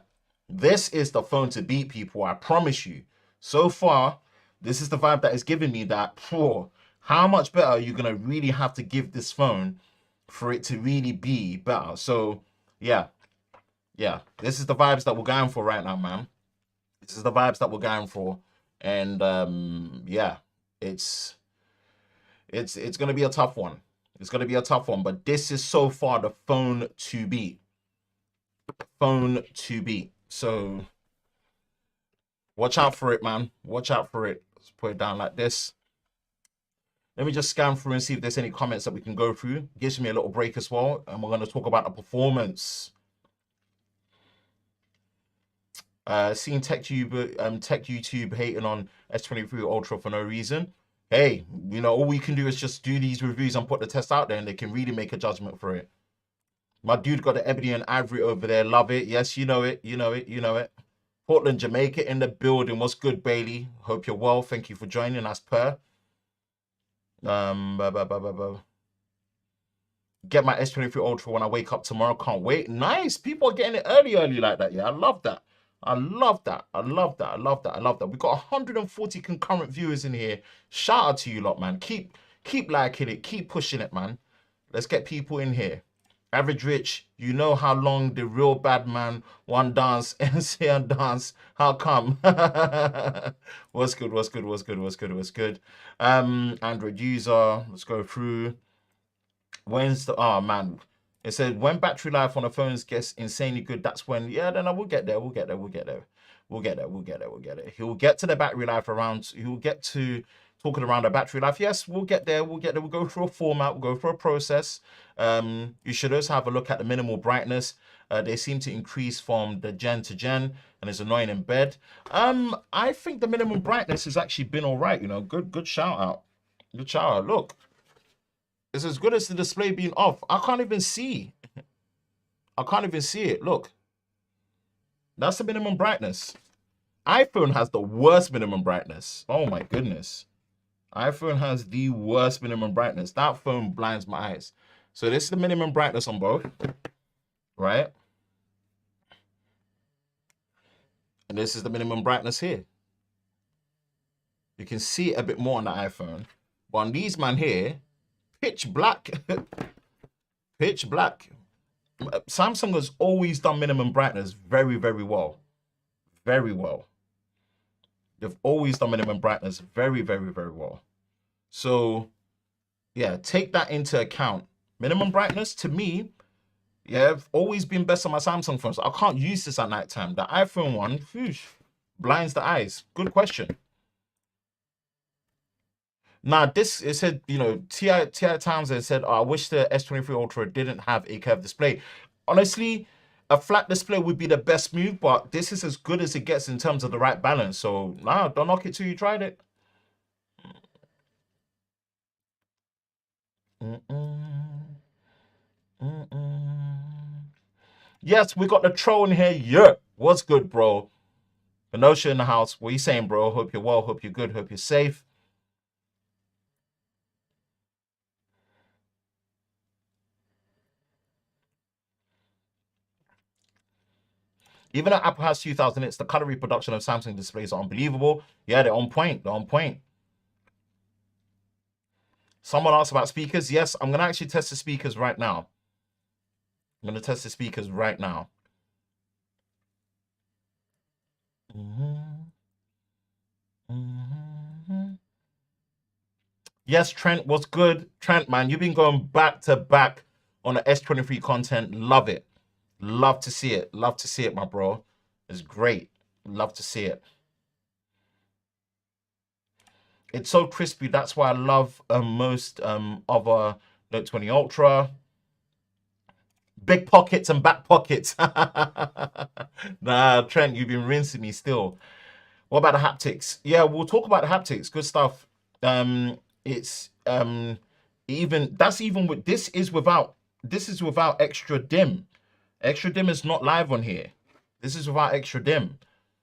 this is the phone to beat, people. I promise you. So far, this is the vibe that is giving me that, how much better are you going to really have to give this phone for it to really be better? So, yeah. Yeah, this is the vibes that we're going for right now, man. This is the vibes that we're going for. And, yeah, it's going to be a tough one. It's going to be a tough one. But this is so far the phone to beat. Phone to beat. So, watch out for it, man. Watch out for it. Let's put it down like this. Let me just scan through and see if there's any comments that we can go through. Gives me a little break as well. And we're going to talk about the performance. Seeing tech YouTube hating on S23 Ultra for no reason. hey, you know, all we can do is just do these reviews and put the test out there, and they can really make a judgment for it. My dude got the ebony and ivory over there. Love it. Yes, you know it. You know it. You know it. Portland, Jamaica in the building. What's good, Bailey? Hope you're well. Thank you for joining us, per. Get my S23 Ultra when I wake up tomorrow. Can't wait. Nice. People are getting it early like that. Yeah, I love that. I love that. I love that. I love that. I love that. We've got 140 concurrent viewers in here. Shout out to you lot, man. Keep liking it. Keep pushing it, man. Let's get people in here. Average Rich, you know how long the real bad man one dance and say and dance. How come? What's good? What's good? What's good? What's good? What's good? Android user. Let's go through. When's the man? It said when battery life on the phones gets insanely good, that's when, yeah, then I will get there. We'll get there. We'll get there. We'll get there. We'll get there. We'll get it. He'll get to the battery life around, he'll get to talking around the battery life. Yes, we'll get there. We'll get there. We'll go through a format. We'll go through a process. You should also have a look at the minimal brightness. They seem to increase from the gen to gen, and it's annoying in bed. I think the minimum brightness has actually been all right. You know, good shout out. Good shout out. Look. It's as good as the display being off. I can't even see. I can't even see it. Look. That's the minimum brightness. iPhone has the worst minimum brightness. Oh my goodness. iPhone has the worst minimum brightness. That phone blinds my eyes. So this is the minimum brightness on both. Right? And this is the minimum brightness here. You can see it a bit more on the iPhone. But on these man here, pitch black. Pitch black. Samsung has always done minimum brightness very, very well. Very well. They've always done minimum brightness very, very, very well. So, yeah, take that into account. Minimum brightness, to me, yeah, I've always been best on my Samsung phones. I can't use this at night time. The iPhone one, whoosh, blinds the eyes. Good question. Now, this, it said, you know, T.I. Townsend said, oh, I wish the S23 Ultra didn't have a curved display. Honestly, a flat display would be the best move, but this is as good as it gets in terms of the right balance. So, no, don't knock it till you tried it. Yes, we got the troll in here. Yeah, what's good, bro? Kenosha in the house. What are you saying, bro? Hope you're well. Hope you're good. Hope you're safe. Even though Apple has 2000 nits, the color reproduction of Samsung displays are unbelievable. Yeah, they're on point. They're on point. Someone asked about speakers. Yes, I'm going to actually test the speakers right now. I'm going to test the speakers right now. Yes, Trent, what's good? Trent, man, you've been going back to back on the S23 content. Love it. Love to see it. Love to see it, my bro. It's great. Love to see it. It's so crispy. That's why I love most other Note 20 Ultra. Big pockets and back pockets. Nah, Trent, you've been rinsing me still. What about the haptics? Yeah, we'll talk about the haptics. Good stuff. It's even that's even with this is without extra dim. Extra dim is not live on here. This is without extra dim.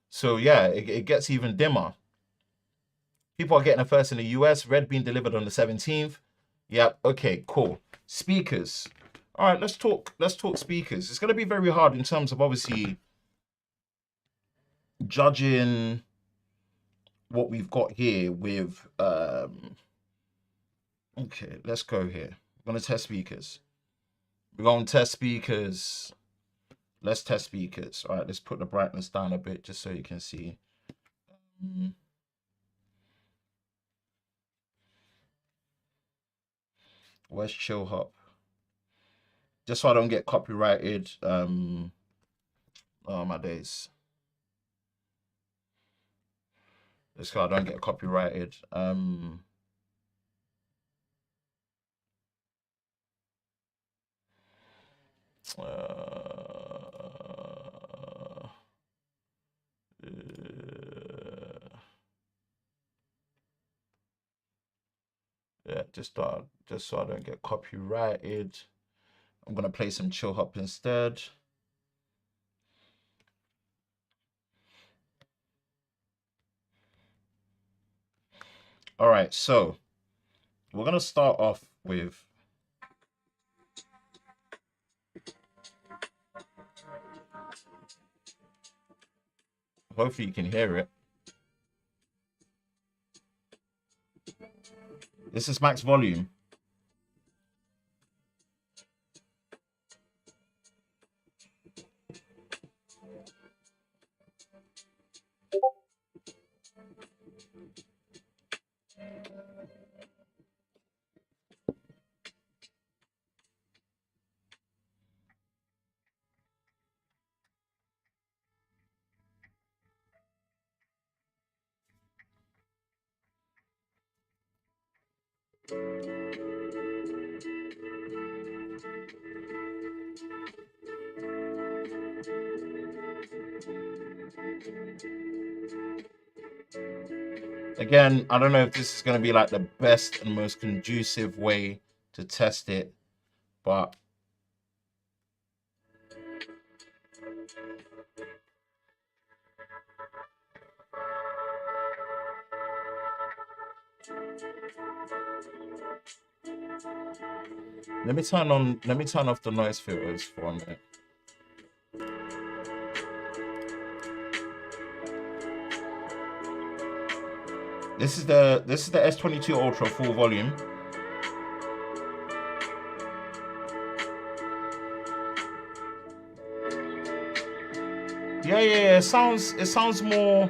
So yeah, it gets even dimmer. People are getting it first in the US. Red being delivered on the 17th. Yep. Okay, cool. Speakers. All right, let's talk speakers. It's going to be very hard in terms of obviously judging what we've got here with okay, let's go here. We're going to test speakers. We're going to test speakers. Let's test speakers. All right, let's put the brightness down a bit just so you can see. Where's Chill Hop? Just so I don't get copyrighted. Oh my days. Just so I don't get copyrighted. Yeah, just so I don't get copyrighted. I'm gonna play some chill hop instead. All right, so we're gonna start off with hopefully you can hear it. This is max volume. Again, I don't know if this is going to be like the best and most conducive way to test it, but let me turn off the noise filters for a minute. This is the S22 Ultra full volume. Yeah. It sounds more.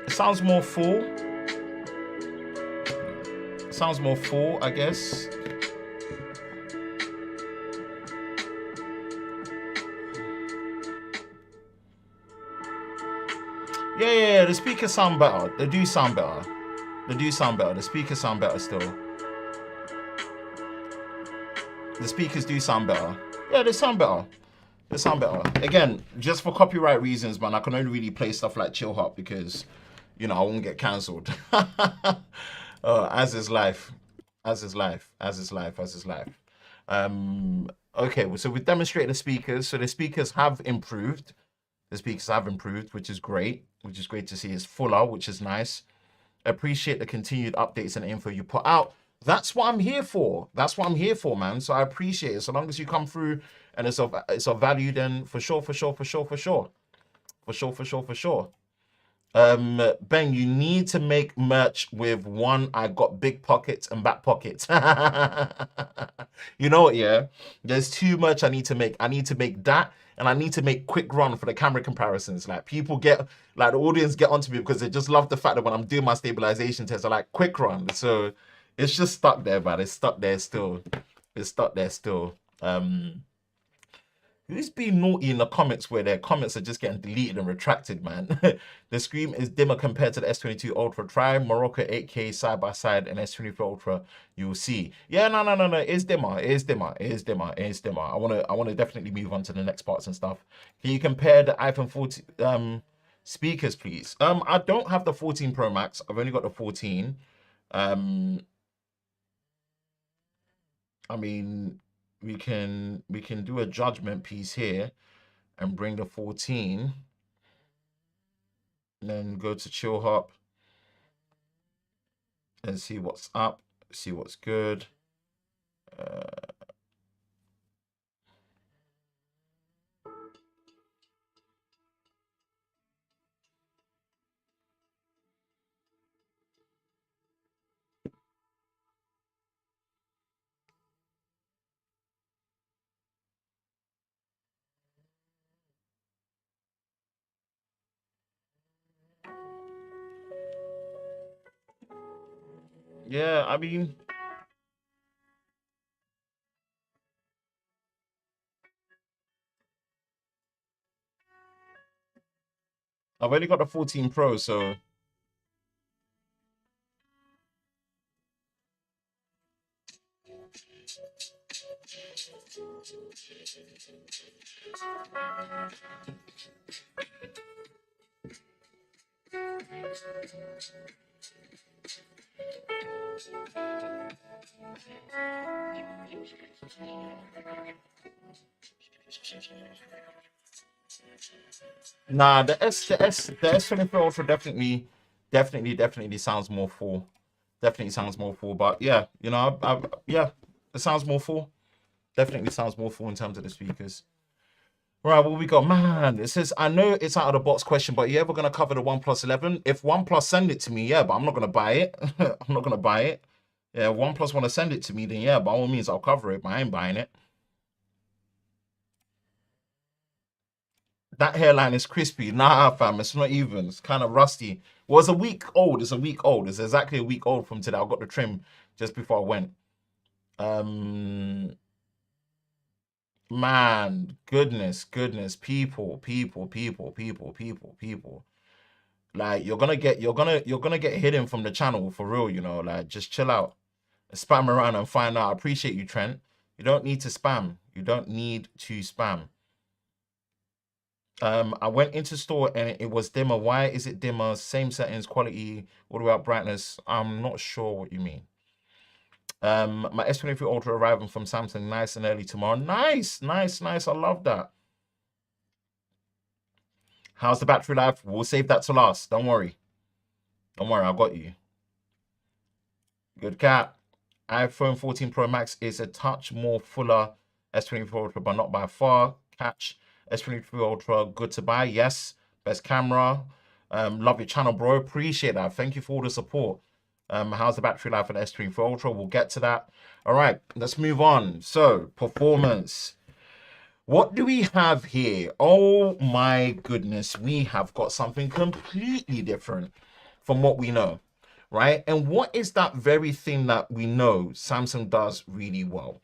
It sounds more full. It sounds more full, I guess. Yeah. The speakers sound better. They do sound better. The speakers sound better still. The speakers do sound better. Yeah, they sound better. Again, just for copyright reasons, man, I can only really play stuff like chill hop because, you know, I won't get cancelled. As is life. Okay, so we demonstrated the speakers. So the speakers have improved. Which is great. Which is great to see. It's fuller, which is nice. Appreciate the continued updates and info you put out. That's what I'm here for. Man. So I appreciate it. So long as you come through and it's of value, then for sure. Ben, you need to make merch with one. I got big pockets and back pockets. You know what? Yeah, there's too much I need to make. I need to make that, and I need to make quick run for the camera comparisons. Like people get, like the audience get onto me because they just love the fact that when I'm doing my stabilization test, I like quick run. So it's just stuck there, man. It's stuck there still. Who's being naughty in the comments where their comments are just getting deleted and retracted, man? The screen is dimmer compared to the S22 Ultra. Try Morocco 8K side by side and S23 Ultra. You'll see. Yeah, no. It's dimmer. I wanna definitely move on to the next parts and stuff. Can you compare the iPhone 14 speakers, please? I don't have the 14 Pro Max. I've only got the 14. I mean, we can do a judgment piece here and bring the 14 and then go to chill hop and see what's up, see what's good. Yeah, I mean, I've only got the 14 Pro, so Nah, the S23 Ultra definitely sounds more full. Definitely sounds more full. But yeah, you know, yeah, it sounds more full. Definitely sounds more full in terms of the speakers. Right, what we got? Man, it says, I know it's out of the box question, but you ever going to cover the OnePlus 11? If OnePlus send it to me, yeah, but I'm not going to buy it. I'm not going to buy it. Yeah, if OnePlus want to send it to me, then yeah, by all means, I'll cover it, but I ain't buying it. That hairline is crispy. Nah, fam, it's not even. It's kind of rusty. Well, it's a week old. It's a week old. It's exactly a week old from today. I got the trim just before I went. Man, goodness, people. Like you're gonna get hidden from the channel for real, you know. Like just chill out, spam around and find out. I appreciate you, Trent. You don't need to spam. You don't need to spam. I went into store and it was dimmer. Why is it dimmer? Same settings, quality, all the way up brightness. I'm not sure what you mean. My S23 Ultra arriving from Samsung nice and early tomorrow. Nice. I love that. How's the battery life? We'll save that to last. Don't worry, I got you. Good cat. iPhone 14 Pro Max is a touch more fuller S23 Ultra, but not by far. Catch. S23 Ultra, good to buy. Yes. Best camera. Love your channel, bro. Appreciate that. Thank you for all the support. How's the battery life on S23 Ultra? We'll get to that. All right, let's move on. So, performance. What do we have here? Oh my goodness, we have got something completely different from what we know, right? And what is that very thing that we know Samsung does really well?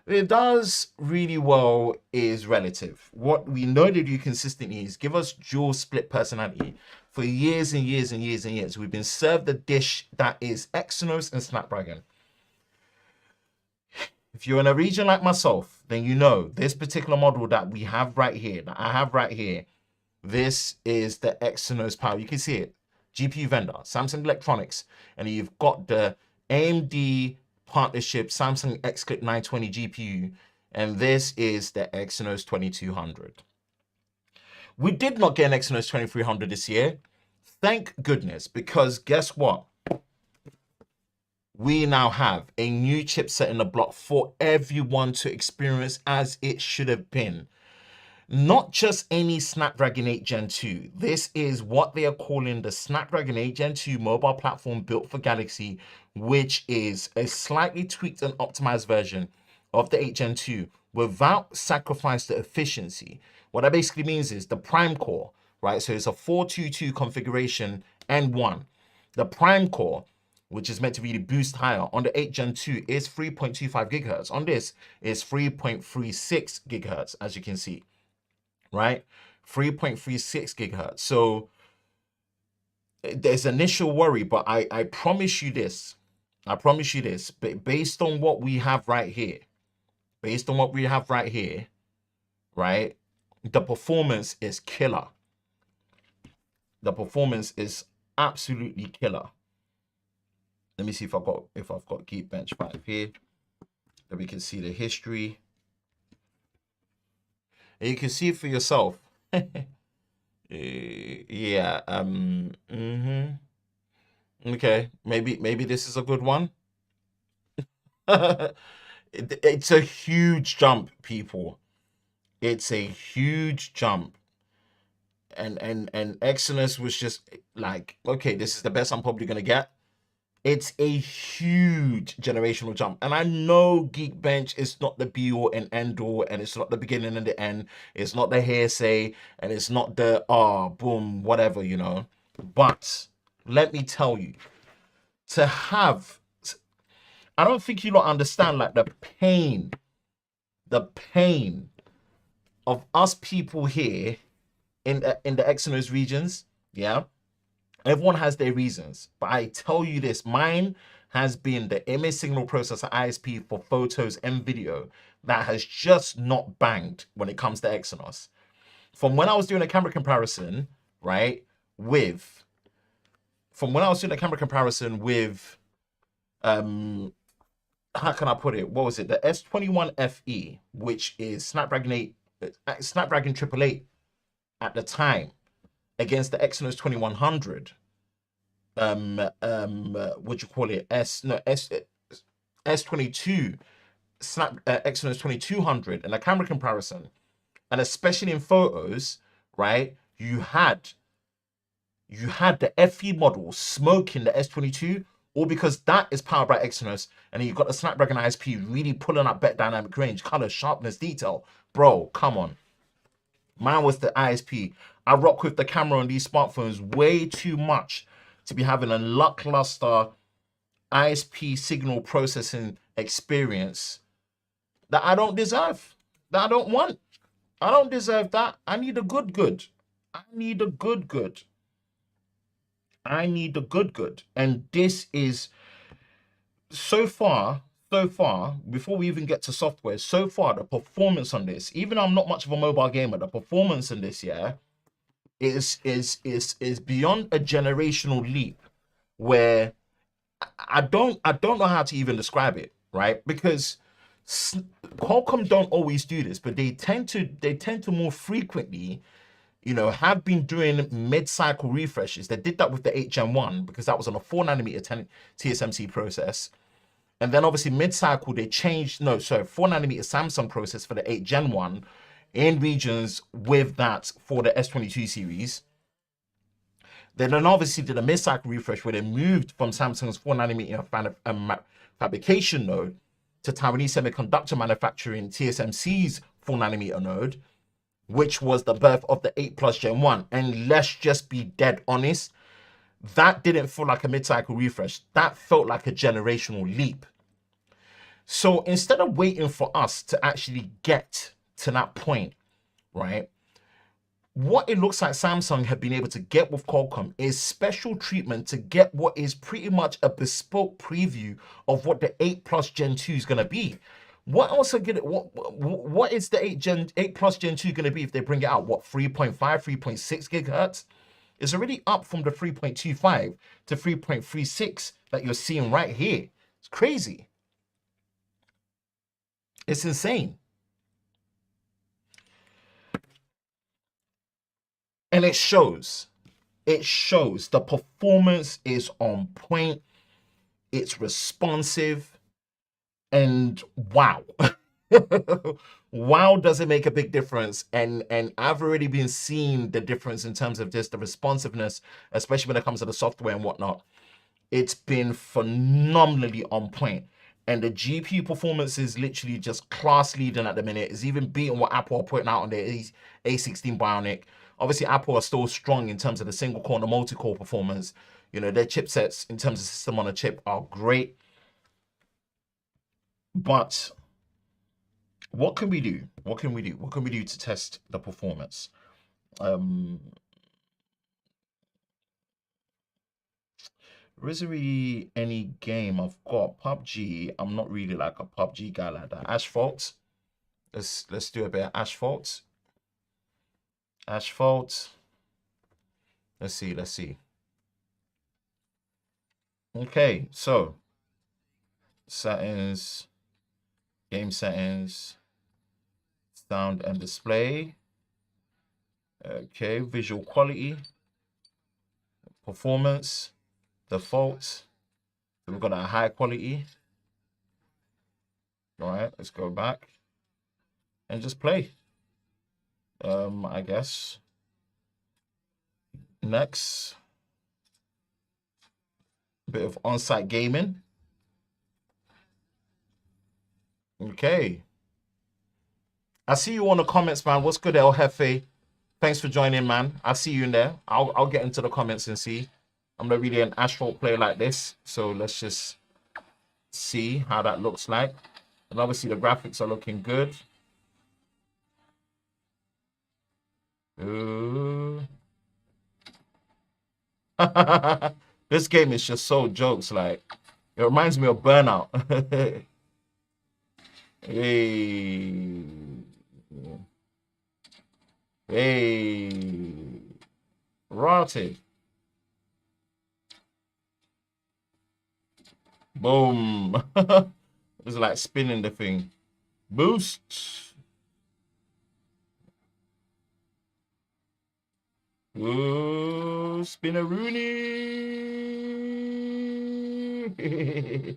It does really well is relative. What we know they do consistently is give us dual split personality. For years and years and years and years, we've been served the dish that is Exynos and Snapdragon. If you're in a region like myself, then you know this particular model that we have right here, that I have right here, this is the Exynos power. You can see it. GPU vendor, Samsung Electronics, and you've got the AMD partnership Samsung XClip 920 GPU, and this is the Exynos 2200. We did not get an Exynos 2300 this year. Thank goodness, because guess what? We now have a new chipset in the block for everyone to experience as it should have been. Not just any Snapdragon 8 Gen 2. This is what they are calling the Snapdragon 8 Gen 2 mobile platform built for Galaxy, which is a slightly tweaked and optimized version of the 8 Gen 2 without sacrifice to efficiency. What that basically means is the Prime Core, right? So it's a 422 configuration and one. The Prime Core, which is meant to really boost higher on the 8 Gen 2, is 3.25 gigahertz. On this is 3.36 gigahertz, as you can see, right? 3.36 gigahertz. So there's initial worry, but I promise you this. But based on what we have right here, right? The performance is killer. The performance is absolutely killer. Let me see if I've got Geekbench 5 here, that we can see the history. And you can see it for yourself. Yeah. Okay. Maybe this is a good one. It's a huge jump, people. It's a huge jump. And Exynos was just like, okay, this is the best I'm probably gonna get. It's a huge generational jump. And I know Geekbench is not the be-all and end-all, and it's not the beginning and the end. It's not the hearsay, and it's not the, boom, whatever, you know. But let me tell you, to have... I don't think you lot understand, like, the pain of us people here in the Exynos regions, yeah? Everyone has their reasons, but I tell you this, mine has been the image signal processor ISP for photos and video that has just not banged when it comes to Exynos. From when I was doing a camera comparison, right, with from when I was doing the camera comparison with, how can I put it? What was it? The S21 FE, which is Snapdragon 888 at the time, against the Exynos 2100. What you call it? S22 Exynos 2200, and a camera comparison, and especially in photos, right? You had the FE model smoking the S22, all because that is powered by Exynos, and then you've got the Snapdragon ISP really pulling up better dynamic range, color, sharpness, detail. Bro, come on. Mine was the ISP. I rock with the camera on these smartphones way too much to be having a lackluster ISP signal processing experience that I don't deserve, that I don't want. I don't deserve that. I need a good. I need a good. I need a good. And this is so far, before we even get to software, so far the performance on this, even though I'm not much of a mobile gamer, the performance in this, yeah, is beyond a generational leap where I don't know how to even describe it, right? Because Qualcomm don't always do this, but they tend to more frequently, you know, have been doing mid-cycle refreshes. They did that with the 8 Gen 1 because that was on a 4nm TSMC process. And then obviously mid-cycle, they changed, 4nm Samsung process for the 8 Gen 1 in regions with that for the S22 series. They then obviously did a mid-cycle refresh where they moved from Samsung's 4nm fabrication node to Taiwanese semiconductor manufacturing TSMC's 4nm node, which was the birth of the 8 Plus Gen 1. And let's just be dead honest, that didn't feel like a mid-cycle refresh. That felt like a generational leap. So instead of waiting for us to actually get to that point, right, what it looks like Samsung have been able to get with Qualcomm is special treatment to get what is pretty much a bespoke preview of what the 8 Plus Gen 2 is going to be. What else are gonna, what is the 8 Plus Gen 2 going to be if they bring it out? What, 3.5, 3.6 gigahertz? It's already up from the 3.25 to 3.36 that you're seeing right here. It's crazy. It's insane. And it shows. It shows. The performance is on point. It's responsive. And wow. Wow, does it make a big difference. And I've already been seeing the difference in terms of just the responsiveness, especially when it comes to the software and whatnot. It's been phenomenally on point. And the GPU performance is literally just class leading at the minute. It's even beating what Apple are putting out on their A16 Bionic. Obviously, Apple are still strong in terms of the single core and the multi-core performance. You know, their chipsets in terms of system on a chip are great. But what can we do? What can we do? What can we do to test the performance? There isn't really any game. I've got PUBG. I'm not really like a PUBG guy like that. Asphalt. Let's do a bit of Asphalt. Asphalt. Let's see. Okay, so settings, game settings, sound and display. Okay, visual quality, performance, default. So we've got a high quality. All right, let's go back and just play. I guess. Next, a bit of on-site gaming. Okay. I see you on the comments, man. What's good, El Jefe? Thanks for joining, man. I see you in there. I'll get into the comments and see. I'm not really an Asphalt player like this, so let's just see how that looks like. And obviously the graphics are looking good. Ooh. This game is just so jokes. Like, it reminds me of Burnout. Hey. Hey. Rotted. Boom. It's like spinning the thing. Boost. Ooh, Spinneroonie.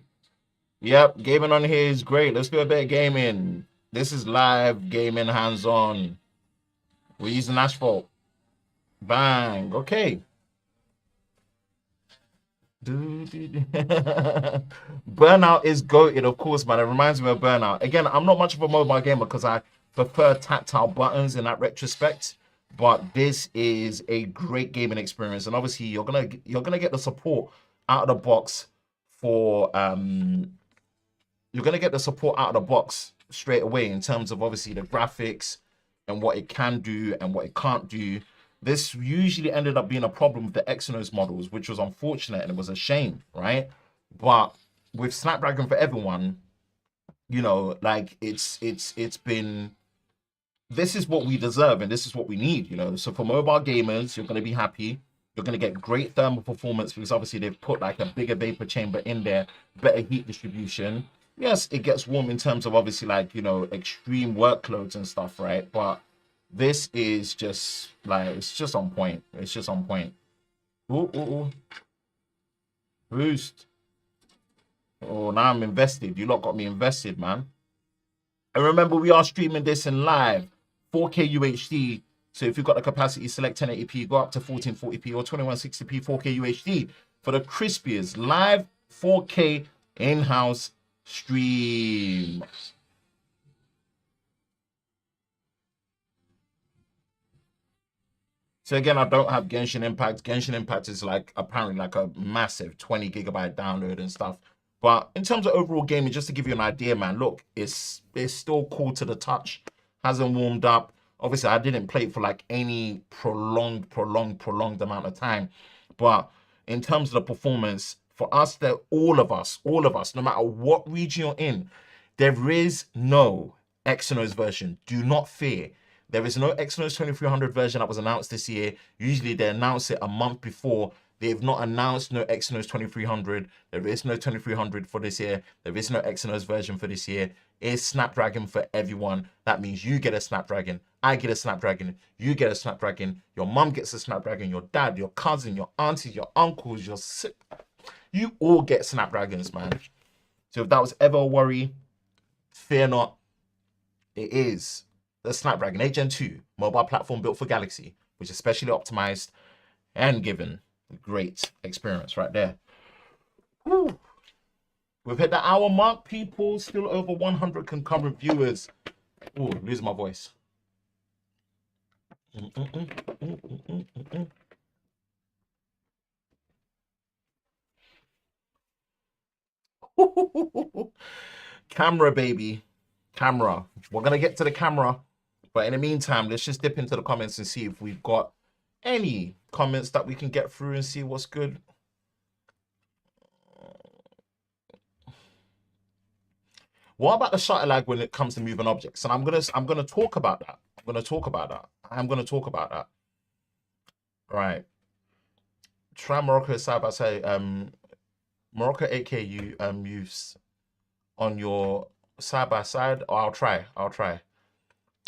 Yep, gaming on here is great. Let's do a bit of gaming. This is live gaming, hands-on. We're using asphalt. Bang. Okay. Burnout is goated, of course, man. It reminds me of Burnout. Again, I'm not much of a mobile gamer because I prefer tactile buttons in that retrospect. But this is a great gaming experience, and obviously you're gonna get the support out of the box for you're gonna get the support out of the box straight away in terms of obviously the graphics and what it can do and what it can't do. This usually ended up being a problem with the Exynos models, which was unfortunate and it was a shame, right? But with Snapdragon for everyone, you know, like it's been, this is what we deserve and this is what we need, you know. So for mobile gamers, you're going to be happy. You're going to get great thermal performance because obviously they've put like a bigger vapor chamber in there, better heat distribution. Yes, it gets warm in terms of obviously like, you know, extreme workloads and stuff, right? But this is just like, it's just on point. It's just on point. Ooh, ooh, ooh. Boost. Oh, now I'm invested. You lot got me invested, man. And remember, we are streaming this in live 4K UHD. So if you've got the capacity, select 1080p, go up to 1440p or 2160p 4K UHD for the crispiest live 4K in-house stream. So again, I don't have Genshin Impact. Genshin Impact is like apparently like a massive 20 gigabyte download and stuff. But in terms of overall gaming, just to give you an idea, man, look, it's still cool to the touch. Hasn't warmed up. Obviously, I didn't play it for like any prolonged amount of time. But in terms of the performance, for us, that all of us, no matter what region you're in, there is no Exynos version. Do not fear. There is no Exynos 2300 version that was announced this year. Usually they announce it a month before. They've not announced no Exynos 2300. There is no 2300 for this year. There is no Exynos version for this year. It's Snapdragon for everyone. That means you get a Snapdragon. I get a Snapdragon. You get a Snapdragon. Your mum gets a Snapdragon. Your dad, your cousin, your aunties, your uncles, your sister. You all get Snapdragons, man. So if that was ever a worry, fear not. It is the Snapdragon 8 Gen 2 mobile platform built for Galaxy, which is specially optimized and given a great experience right there. Woo. We've hit the hour mark, people. Still over 100 concurrent viewers. Oh, losing my voice. Camera, baby. Camera. We're going to get to the camera. But in the meantime, let's just dip into the comments and see if we've got any comments that we can get through and see what's good. What about the shutter lag when it comes to moving objects? And I'm gonna talk about that. I'm gonna talk about that. Right. Try Morocco side by side. Morocco 8K you use on your side by side. Oh, I'll try.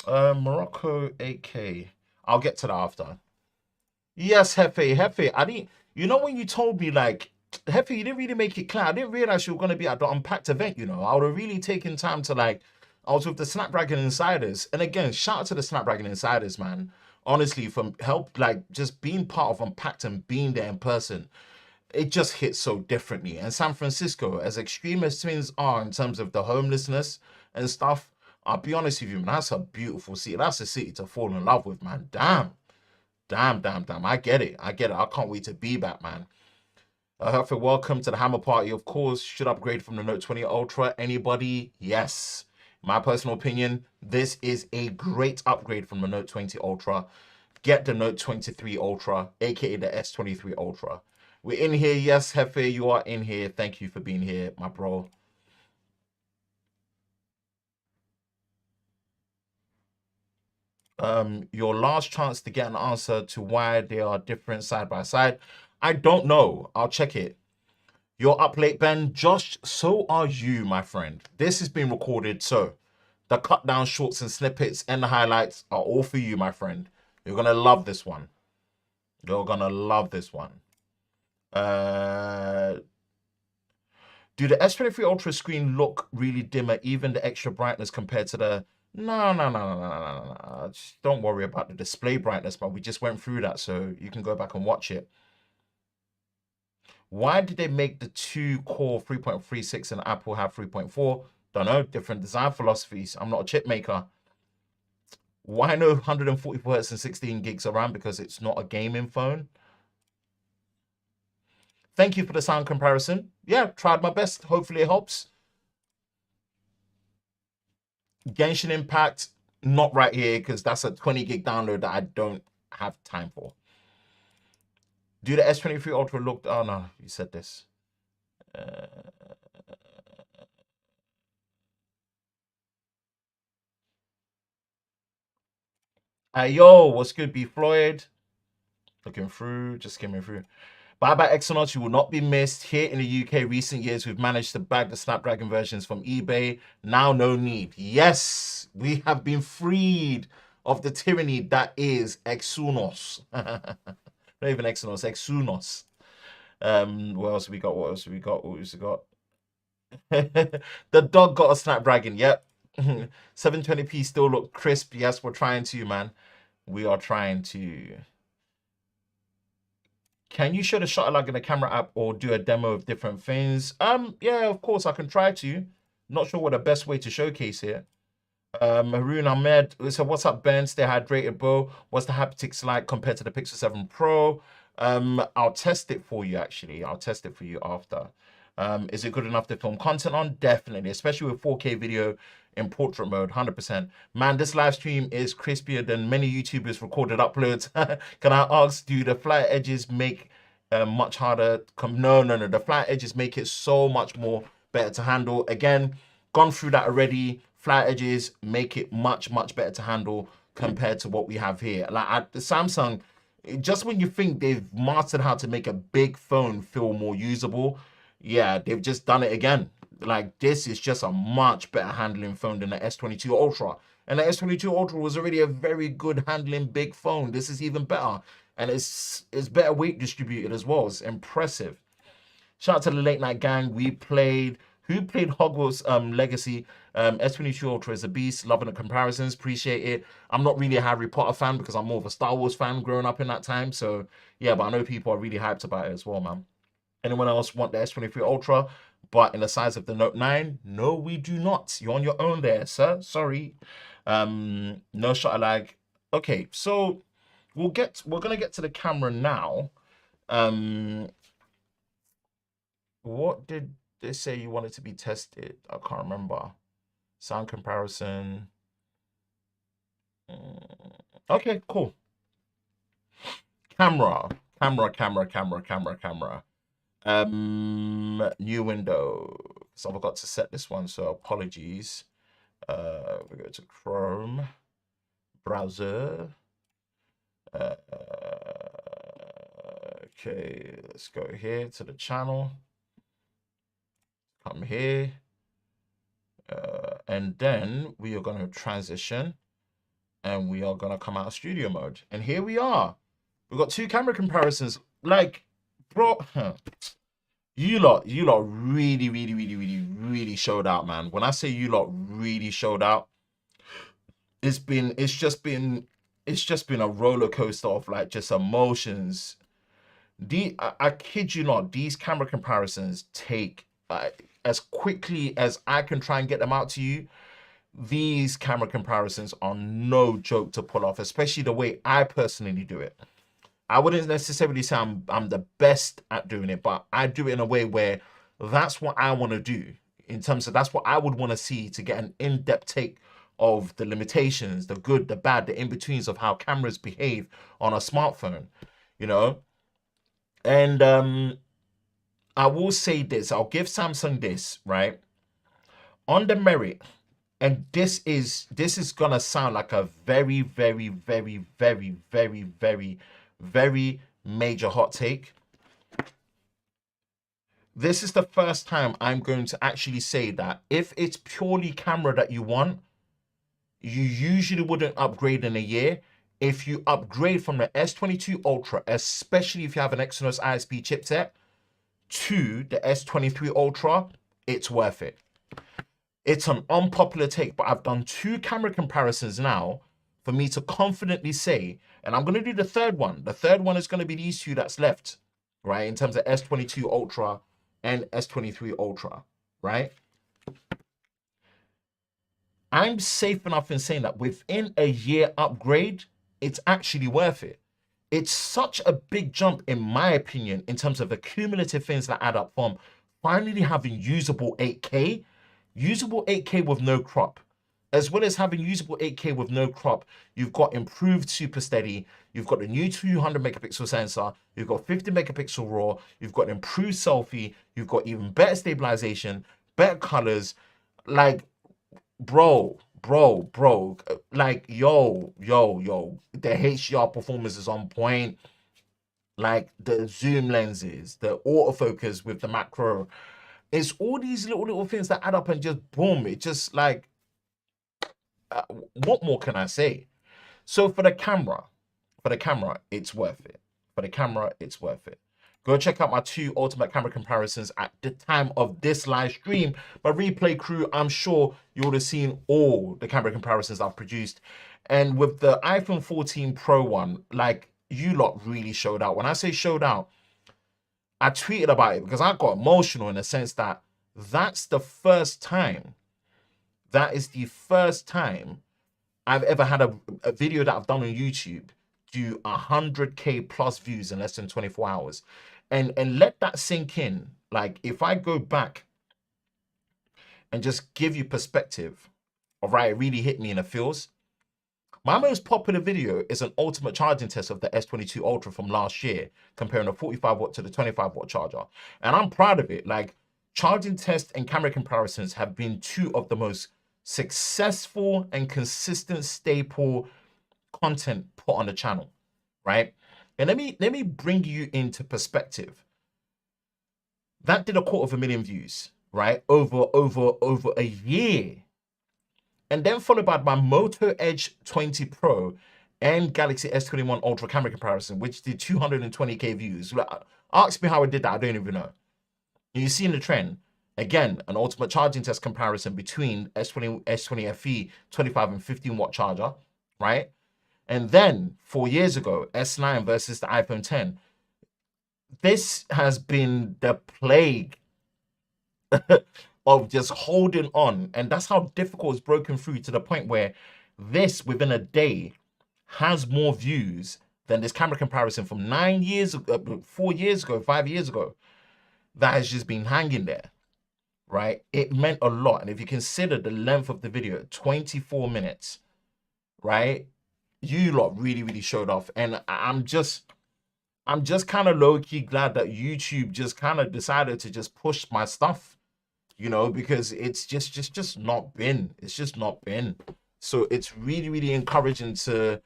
Morocco 8K. I'll get to that after. Yes, Hefe. I didn't. You know when you told me like, Hefe, you didn't really make it clear. I didn't realize you were gonna be at the Unpacked event. You know, I would have really taken time to like. I was with the Snapdragon Insiders, and again, shout out to the Snapdragon Insiders, man. Honestly, from help like just being part of Unpacked and being there in person. It just hits so differently. And San Francisco, as extreme as twins are in terms of the homelessness and stuff, I'll be honest with you, man, that's a beautiful city. That's a city to fall in love with, man. Damn. I get it. I can't wait to be back, man. Herford, welcome to the Hammer Party. Of course, should upgrade from the Note 20 Ultra. Anybody? Yes. My personal opinion, this is a great upgrade from the Note 20 Ultra. Get the Note 23 Ultra, aka the S23 Ultra. We're in here. Yes, Hefe, you are in here. Thank you for being here, my bro. Your last chance to get an answer to why they are different side by side. I don't know. I'll check it. You're up late, Ben. Josh, so are you, my friend. This is being recorded, so the cut down shorts and snippets and the highlights are all for you, my friend. You're gonna love this one. You're gonna love this one. Do the S23 Ultra screen look really dimmer, even the extra brightness compared to the... No. Just don't worry about the display brightness, but we just went through that, so you can go back and watch it. Why did they make the 2-core 3.36 and Apple have 3.4? Don't know, different design philosophies. I'm not a chip maker. Why no 144 Hz and 16 gigs of RAM? Because it's not a gaming phone. Thank you for the sound comparison. Yeah, tried my best. Hopefully it helps. Genshin Impact, not right here because that's a 20 gig download that I don't have time for. Do the S23 Ultra look... Oh, no, you said this. Hey, yo, what's good, B. Floyd? Looking through, just skimming through. Bye-bye Exynos, you will not be missed. Here in the UK, recent years, we've managed to bag the Snapdragon versions from eBay. Now, no need. Yes, we have been freed of the tyranny that is Exynos. Not even Exynos, Exynos. What else have we got? What else have we got? What else have we got? The dog got a Snapdragon. Yep. 720p still look crisp. Yes, we're trying to, man. We are trying to. Can you show the shutter lag in the camera app or do a demo of different things? Yeah, of course I can try to. Not sure what the best way to showcase here. Haroon Ahmed, so what's up, Ben? Stay hydrated, bro. What's the haptics like compared to the Pixel 7 Pro? I'll test it for you, actually. I'll test it for you after. Is it good enough to film content on? Definitely, especially with 4K video in portrait mode, 100%. Man, this live stream is crispier than many YouTubers recorded uploads. Can I ask, do the flat edges make much harder? No. The flat edges make it so much more better to handle. Again, gone through that already. Flat edges make it much better to handle compared to what we have here. Like at the Samsung, just when you think they've mastered how to make a big phone feel more usable, yeah, they've just done it again. Like, this is just a much better handling phone than the S22 Ultra. And the S22 Ultra was already a very good handling big phone. This is even better. And it's better weight distributed as well. It's impressive. Shout out to the late night gang. We played... Who played Hogwarts Legacy? S22 Ultra is a beast. Loving the comparisons. Appreciate it. I'm not really a Harry Potter fan because I'm more of a Star Wars fan growing up in that time. So, yeah, but I know people are really hyped about it as well, man. Anyone else want the S23 Ultra, but in the size of the Note 9? No, we do not. You're on your own there, sir. Sorry. No shutter lag. Okay, so we're gonna get to the camera now. What did they say you wanted to be tested? I can't remember. Sound comparison. Okay, cool. Camera. New window. So I forgot to set this one, so apologies. We go to Chrome browser. Okay, let's go here to the channel. Come here. And then we are going to transition and we are going to come out of studio mode. And here we are. We've got two camera comparisons. Like, bro, you lot really showed out, man. When I say you lot really showed out, it's just been a roller coaster of like just emotions. I kid you not, these camera comparisons take as quickly as I can try and get them out to you. These camera comparisons are no joke to pull off, especially the way I personally do it. I wouldn't necessarily say I'm the best at doing it, but I do it in a way where that's what I want to do. In terms of that's what I would want to see to get an in-depth take of the limitations, the good, the bad, the in-betweens of how cameras behave on a smartphone, you know? And I will say this, I'll give Samsung this, right? On the merit, and this is gonna sound like a very major hot take. this is the first time I'm going to actually say that if it's purely camera that you want, you usually wouldn't upgrade in a year. If you upgrade from the S22 Ultra, especially if you have an Exynos ISP chipset, to the S23 Ultra, it's worth it. It's an unpopular take, but I've done 2 camera comparisons now for me to confidently say, and I'm going to do the third one. The third one is going to be these 2 that's left, right? In terms of S22 Ultra and S23 Ultra, right? I'm safe enough in saying that within a year upgrade, it's actually worth it. It's such a big jump, in my opinion, in terms of the cumulative things that add up, from finally having usable 8K with no crop, as well as having usable 8K with no crop. You've got improved super steady, you've got the new 200 megapixel sensor, you've got 50 megapixel raw, you've got improved selfie, you've got even better stabilization, better colors. Like, bro, like, yo, the HDR performance is on point. Like, the zoom lenses, the autofocus with the macro, it's all these little things that add up, and just boom, it just like, what more can I say? So for the camera, it's worth it. For the camera, it's worth it. Go check out my 2 ultimate camera comparisons at the time of this live stream. My replay crew, I'm sure you would have seen all the camera comparisons I've produced. And with the iPhone 14 Pro one, like, you lot really showed out. When I say showed out, I tweeted about it because I got emotional, in the sense that that's the first time, that is the first time I've ever had a video that I've done on YouTube do 100K plus views in less than 24 hours. And let that sink in. Like, if I go back and just give you perspective of, right, it really hit me in the feels. My most popular video is an ultimate charging test of the S22 Ultra from last year, comparing a 45 watt to the 25 watt charger. And I'm proud of it. Like, charging tests and camera comparisons have been 2 of the most successful and consistent staple content put on the channel, right? And let me bring you into perspective. That did 250,000 views, right? Over a year. And then followed by my Moto Edge 20 Pro and Galaxy S21 Ultra camera comparison, which did 220K views. Ask me how I did that, I don't even know. You've seen the trend. Again, an ultimate charging test comparison between S20 FE 25 and 15 watt charger, right? And then 4 years ago, S9 versus the iPhone 10. This has been the plague of just holding on. And that's how difficult it's broken through, to the point where this, within a day, has more views than this camera comparison from 9 years ago, 4 years ago, 5 years ago, that has just been hanging there, right? It meant a lot. And if you consider the length of the video, 24 minutes, right? You lot really showed off. And I'm just kind of low-key glad that YouTube just kind of decided to just push my stuff, you know, because it's just not been. It's just not been. So it's really encouraging to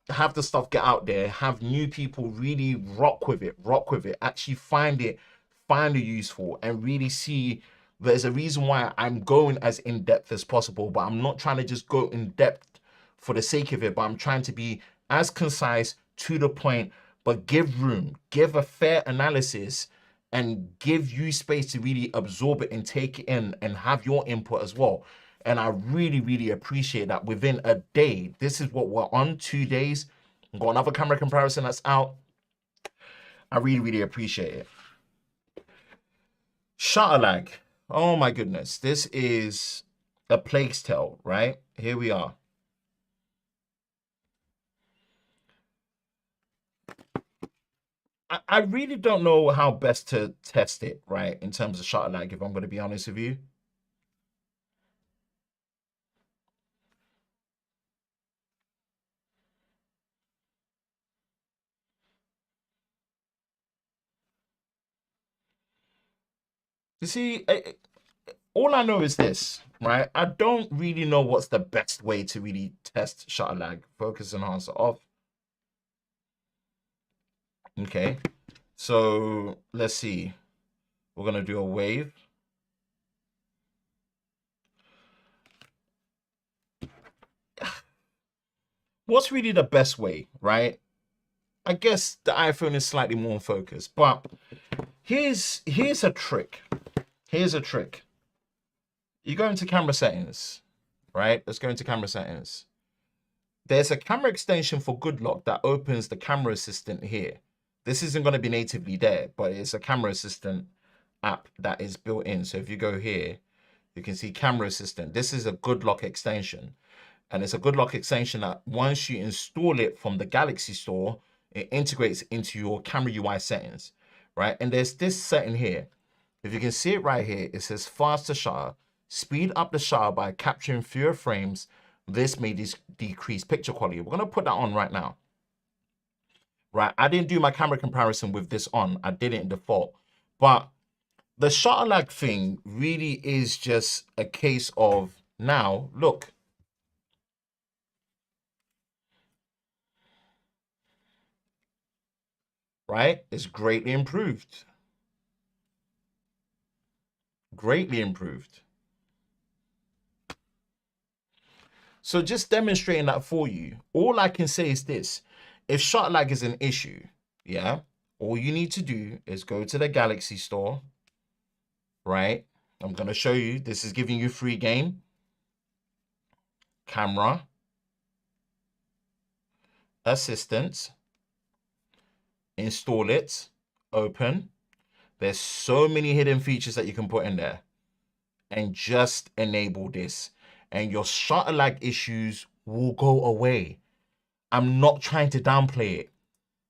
have the stuff get out there, have new people really rock with it, actually find it useful, and really see there's a reason why I'm going as in-depth as possible. But I'm not trying to just go in depth for the sake of it, but I'm trying to be as concise, to the point, but give room, give a fair analysis, and give you space to really absorb it and take it in and have your input as well. And I really appreciate that. Within a day, this is what we're on, 2 days. I've got another camera comparison that's out. I really appreciate it. Shutter lag. Oh my goodness. This is a plague's tale, right? Here we are. I really don't know how best to test it, right, in terms of shutter lag, if I'm going to be honest with you. You see, all I know is this, right? I don't really know what's the best way to really test shutter lag. Focus enhancer off. Okay, so let's see. We're going to do a wave. What's really the best way, right? I guess the iPhone is slightly more in focus, but here's a trick. Here's a trick. You go into camera settings, right? Let's go into camera settings. There's a camera extension for Good Lock that opens the camera assistant here. This isn't going to be natively there, but it's a camera assistant app that is built in. So if you go here, you can see camera assistant. This is a Good Lock extension. And it's a Good Lock extension that once you install it from the Galaxy store, it integrates into your camera UI settings, right? And there's this setting here. If you can see it right here, it says faster shutter. Speed up the shutter by capturing fewer frames. This may decrease picture quality. We're going to put that on right now. Right, I didn't do my camera comparison with this on. I did it in default. But the shutter lag thing really is just a case of now, look. Right? It's greatly improved. Greatly improved. So just demonstrating that for you, all I can say is this. If shutter lag is an issue, yeah, all you need to do is go to the Galaxy store, right? I'm going to show you. This is giving you free game. Camera. Assistant. Install it. Open. There's so many hidden features that you can put in there. And just enable this. And your shutter lag issues will go away. I'm not trying to downplay it.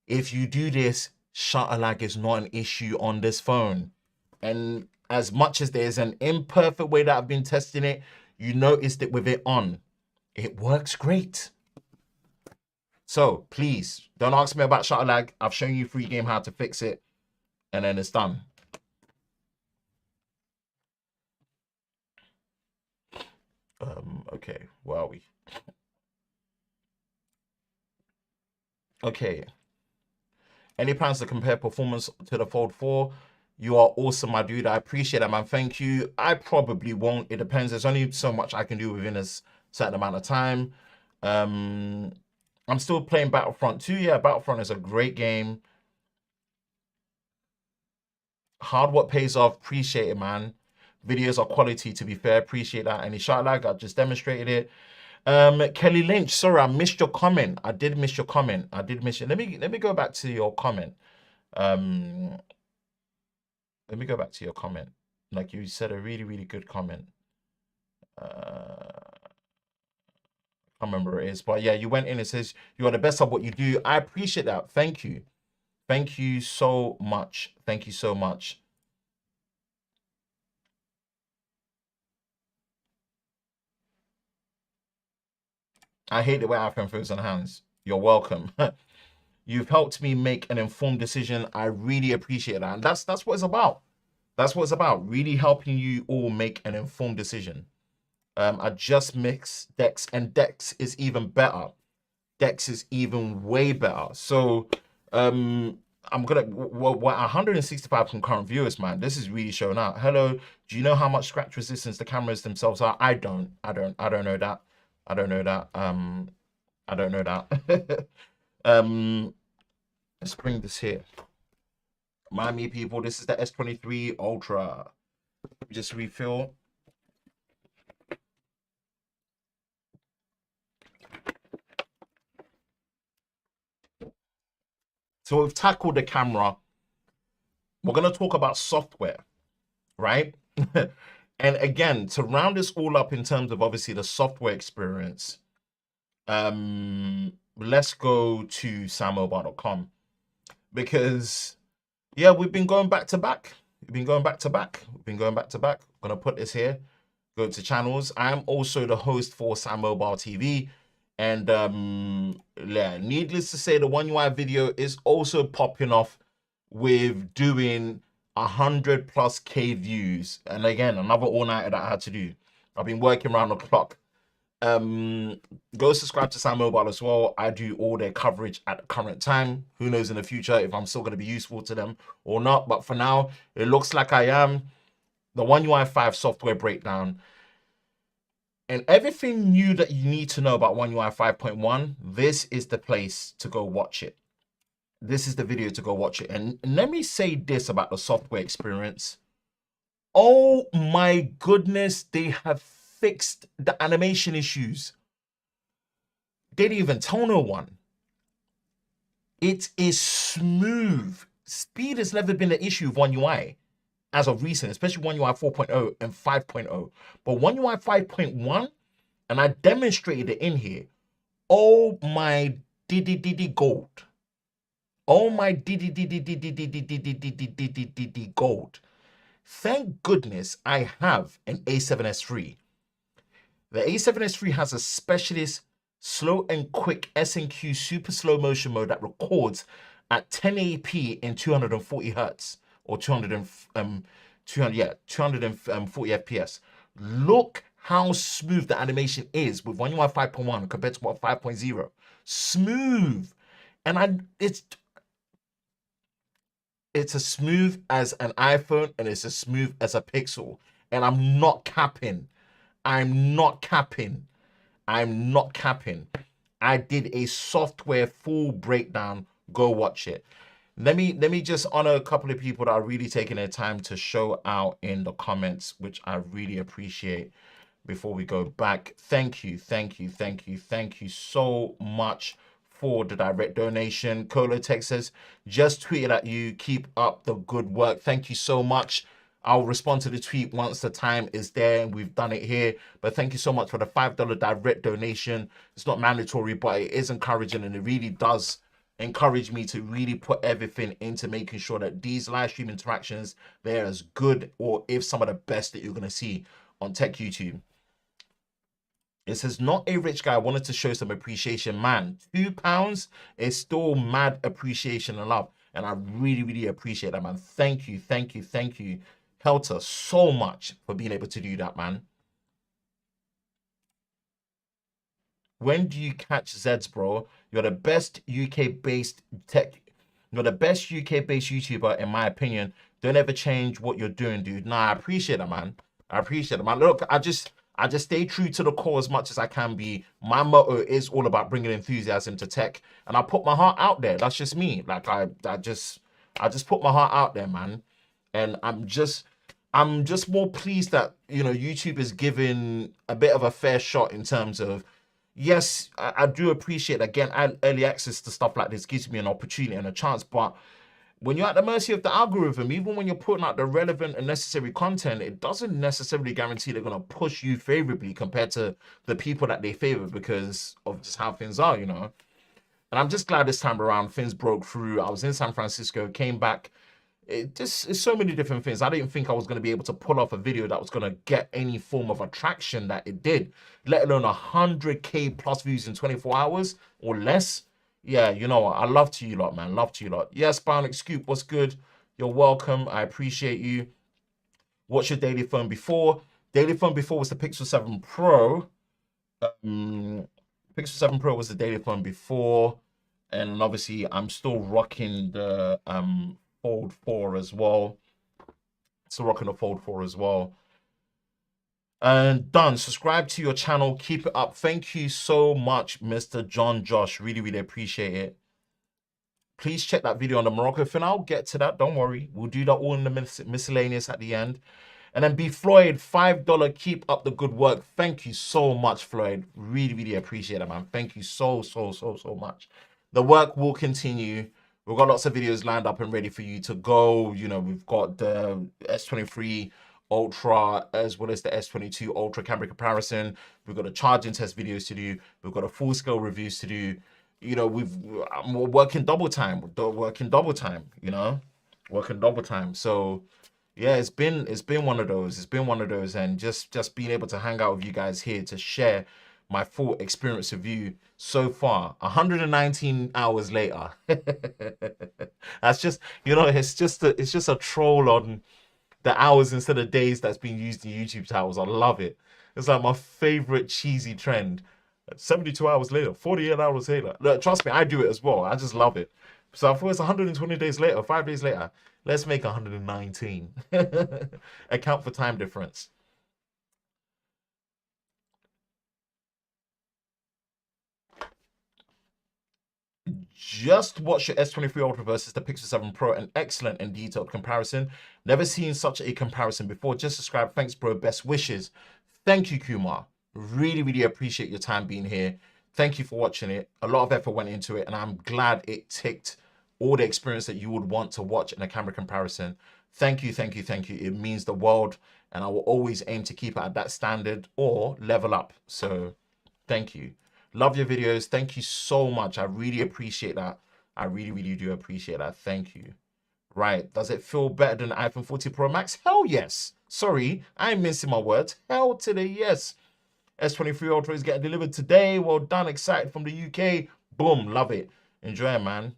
If you do this, shutter lag is not an issue on this phone. And as much as there's an imperfect way that I've been testing it, you noticed it with it on. It works great. So please, don't ask me about shutter lag. I've shown you free game how to fix it. And then it's done. Okay, where are we? Okay. Any plans to compare performance to the Fold 4? You are awesome, my dude. I appreciate that, man. Thank you. I probably won't. It depends. There's only so much I can do within a certain amount of time. I'm still playing Battlefront 2. Yeah, Battlefront is a great game. Hard work pays off. Appreciate it, man. Videos are quality, to be fair. Appreciate that. Any shot lag, I just demonstrated it. Kelly Lynch, sorry, I missed your comment. I did miss your comment. I did miss it. Let me go back to your comment. Let me go back to your comment. Like you said, a really, really good comment. I can't remember where it is, but yeah, you went in and says you are the best at what you do. I appreciate that. Thank you. Thank you so much. Thank you so much. I hate the way iPhone feels on hands. You're welcome. You've helped me make an informed decision. I really appreciate that. And that's what it's about. That's what it's about. Really helping you all make an informed decision. I just mixed Dex, and Dex is even better. Dex is even way better. So I'm gonna what 165 concurrent viewers, man. This is really showing out. Hello, do you know how much scratch resistance the cameras themselves are? I don't know that. I don't know that. I don't know that. Let's bring this here. Miami people, this is the S23 Ultra. Just refill. So we've tackled the camera. We're going to talk about software, right? And again, to round this all up in terms of obviously the software experience, let's go to sammobile.com because, yeah, we've been going back to back. I'm going to put this here. Go to channels. I'm also the host for Sam Mobile TV. And yeah, needless to say, the One UI video is also popping off with doing 100+ K views. And again, another all-nighter that I had to do. I've been working around the clock. Go subscribe to Sam Mobile as well. I do all their coverage at the current time. Who knows in the future if I'm still going to be useful to them or not. But for now, it looks like I am. The One UI 5 software breakdown and everything new that you need to know about One UI 5.1. This is the place to go watch it. This is the video to go watch it. And let me say this about the software experience. Oh my goodness, they have fixed the animation issues. They didn't even tell no one. It is smooth. Speed has never been an issue with One UI as of recent, especially One UI 4.0 and 5.0. But One UI 5.1, and I demonstrated it in here. Oh my diddy gold. Oh my diddy gold. Thank goodness I have an A7S3. The A7S3 has a specialist slow and quick S&Q super slow motion mode that records at 1080p in 240 hertz or 240 FPS. Look how smooth the animation is with One UI 5.1 compared to what 5.0. Smooth. And it's as smooth as an iPhone and it's as smooth as a Pixel. And I'm not capping. I'm not capping. I'm not capping. I did a software full breakdown. Go watch it. Let me just honor a couple of people that are really taking their time to show out in the comments, which I really appreciate. Before we go back, thank you so much for the direct donation. Colo Tech says, just tweeted at you. Keep up the good work. Thank you so much. I'll respond to the tweet once the time is there and we've done it here. But thank you so much for the $5 direct donation. It's not mandatory, but it is encouraging and it really does encourage me to really put everything into making sure that these live stream interactions, they're as good or if some of the best that you're going to see on Tech YouTube. It says, not a rich guy, wanted to show some appreciation. Man, £2 is still mad appreciation and love. And I really appreciate that, man. Thank you. Helter, so much for being able to do that, man. When do you catch Zeds, bro? You're the best UK-based You're the best UK-based YouTuber, in my opinion. Don't ever change what you're doing, dude. Nah, I appreciate it, man. I appreciate it, man. Look, I just stay true to the core as much as I can be. My motto is all about bringing enthusiasm to tech, and I put my heart out there. That's just me. Like I just put my heart out there, man. And I'm just more pleased that, you know, YouTube is giving a bit of a fair shot in terms of, yes, I do appreciate, again, early access to stuff like this gives me an opportunity and a chance, but when you're at the mercy of the algorithm, even when you're putting out the relevant and necessary content, it doesn't necessarily guarantee they're going to push you favorably compared to the people that they favor because of just how things are, you know. And I'm just glad this time around things broke through. I was in San Francisco, came back. It's so many different things. I didn't think I was going to be able to pull off a video that was going to get any form of attraction that it did, let alone 100K plus views in 24 hours or less. Yeah, you know what? I love to you lot, man. Love to you lot. Yes, Bionic Scoop, what's good? You're welcome. I appreciate you. What's your daily phone before? Daily phone before was the Pixel 7 Pro. Pixel 7 Pro was the daily phone before. And obviously, I'm still rocking the Fold 4 as well. Still rocking the Fold 4 as well. And done. Subscribe to your channel. Keep it up. Thank you so much, Mr. John Josh. Really appreciate it. Please check that video on the Morocco fin. I'll get to that. Don't worry. We'll do that all in the miscellaneous at the end. And then B Floyd, $5. Keep up the good work. Thank you so much, Floyd. Really appreciate it, man. Thank you so much. The work will continue. We've got lots of videos lined up and ready for you to go. You know, we've got the S23 Ultra as well as the S22 Ultra camera comparison. We've got a charging test videos to do. We've got a full scale reviews to do. You know, we're working double time. You know, working double time. So yeah, it's been one of those. It's been one of those, and just being able to hang out with you guys here to share my full experience of you so far. 119 hours later. That's just, you know, it's just a troll on the hours instead of days that's being used in YouTube titles. I love it. It's like my favorite cheesy trend. 72 hours later, 48 hours later. Look, trust me, I do it as well. I just love it. So I thought it's 120 days later, 5 days later. Let's make 119. Account for time difference. Just watch your S23 Ultra versus the Pixel 7 Pro, an excellent and detailed comparison. Never seen such a comparison before. Just subscribe. Thanks, bro. Best wishes. Thank you, Kumar. Really, really appreciate your time being here. Thank you for watching it. A lot of effort went into it, and I'm glad it ticked all the experience that you would want to watch in a camera comparison. Thank you, thank you, thank you. It means the world, and I will always aim to keep it at that standard or level up. So thank you. Love your videos. Thank you so much. I really appreciate that. I really, really do appreciate that. Thank you. Right. Does it feel better than the iPhone 14 Pro Max? Hell yes. Sorry, I'm mincing my words. Hell to the yes. S23 Ultra is getting delivered today. Well done. Excited from the UK. Boom. Love it. Enjoy it, man.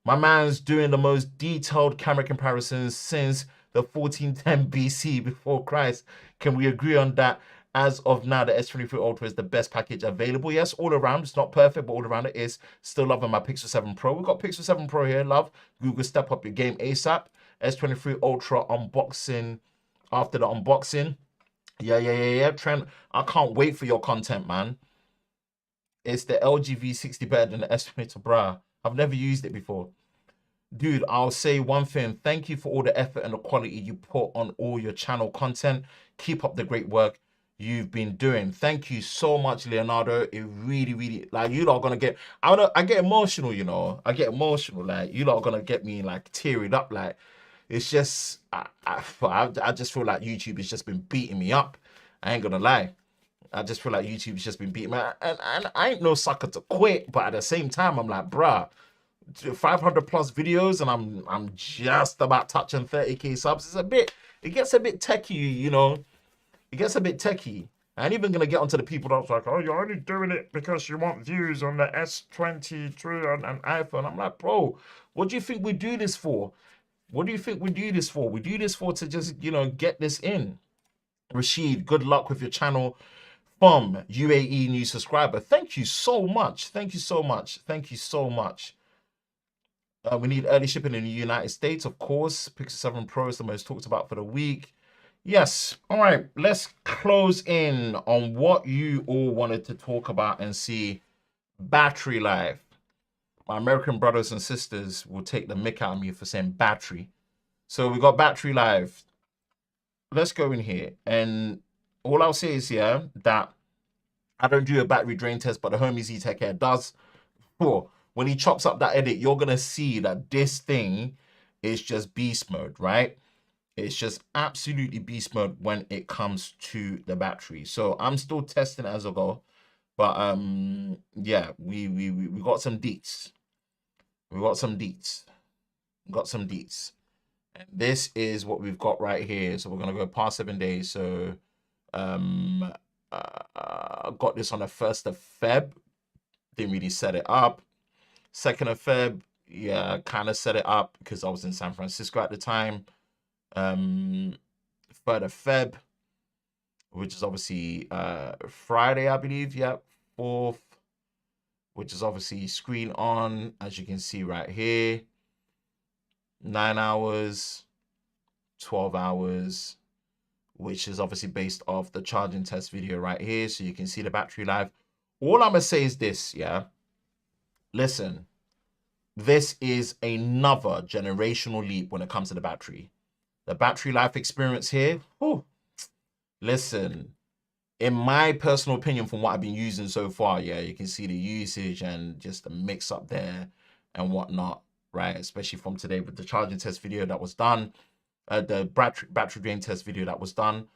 My man's doing the most detailed camera comparisons since the 1410 BC before Christ. Can we agree on that? As of now, the S23 Ultra is the best package available. Yes, all around. It's not perfect, but all around it is. Still loving my Pixel 7 Pro. We've got Pixel 7 Pro here. Love. Google, step up your game ASAP. S23 Ultra unboxing after the unboxing. Yeah. Trent, I can't wait for your content, man. It's the LG V60 better than the S23 Bra. I've never used it before. Dude, I'll say one thing. Thank you for all the effort and the quality you put on all your channel content. Keep up the great work you've been doing. Thank you so much, Leonardo. It really, really, like, you lot are gonna get, I get emotional, you know. I get emotional, like, you lot are gonna get me like teared up. Like, it's just, I just feel like YouTube has just been beating me up. I ain't gonna lie. I just feel like YouTube's just been beating me up. And I ain't no sucker to quit, but at the same time, I'm like, bruh, 500 plus videos and I'm just about touching 30k subs. It's a bit, it gets a bit techie, you know. It gets a bit techie. I ain't even gonna get onto the people that's like, oh, you're only doing it because you want views on the S23 and iPhone. I'm like, bro, what do you think we do this for? What do you think we do this for? We do this for to just, you know, get this in. Rashid, good luck with your channel. From UAE new subscriber. Thank you so much. Thank you so much. Thank you so much. We need early shipping in the United States, of course. Pixel 7 Pro is the most talked about for the week. Yes. All right. Let's close in on what you all wanted to talk about and see. Battery life. My American brothers and sisters will take the mick out of me for saying battery. So we got battery life. Let's go in here. And all I'll say is, yeah, that I don't do a battery drain test, but the homie Z-Tech here does. When he chops up that edit, you're going to see that this thing is just beast mode, right? It's just absolutely beast mode when it comes to the battery. So I'm still testing as I go. But yeah, we got some deets. We got some deets. And this is what we've got right here. So we're going to go past 7 days. So got this on the 1st of Feb. Didn't really set it up. 2nd of Feb, yeah, kind of set it up because I was in San Francisco at the time. 3rd of Feb, which is obviously Friday, I believe. Yep. 4th, which is obviously screen on, as you can see right here. 9 hours, 12 hours, which is obviously based off the charging test video right here. So you can see the battery life. All I'm going to say is this, yeah. Listen, this is another generational leap when it comes to the battery. The battery life experience here, whew, listen, in my personal opinion, from what I've been using so far, yeah, you can see the usage and just the mix up there and whatnot, right? Especially from today with the charging test video that was done, the battery drain test video that was done.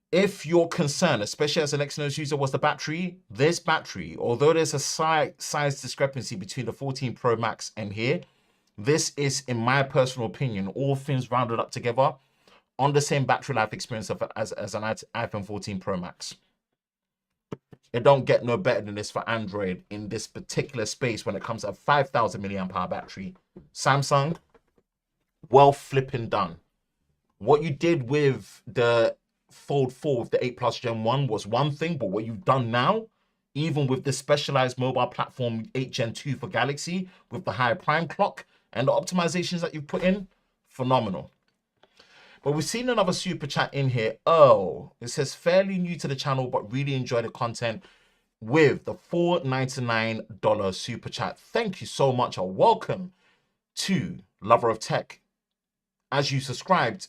If you're concerned, especially as an Exynos user, was the battery, this battery, although there's a size discrepancy between the 14 Pro Max and here, this is, in my personal opinion, all things rounded up together on the same battery life experience as an iPhone 14 Pro Max. It don't get no better than this for Android in this particular space when it comes to a 5,000 milliamp hour battery. Samsung, well flipping done. What you did with the Fold 4 with the 8 Plus Gen 1 was one thing, but what you've done now, even with the specialized mobile platform 8 Gen 2 for Galaxy, with the higher prime clock and the optimizations that you've put in, phenomenal. But we've seen another super chat in here. Oh, it says fairly new to the channel, but really enjoy the content with the $4.99 super chat. Thank you so much, and welcome to Lover of Tech. As you subscribed,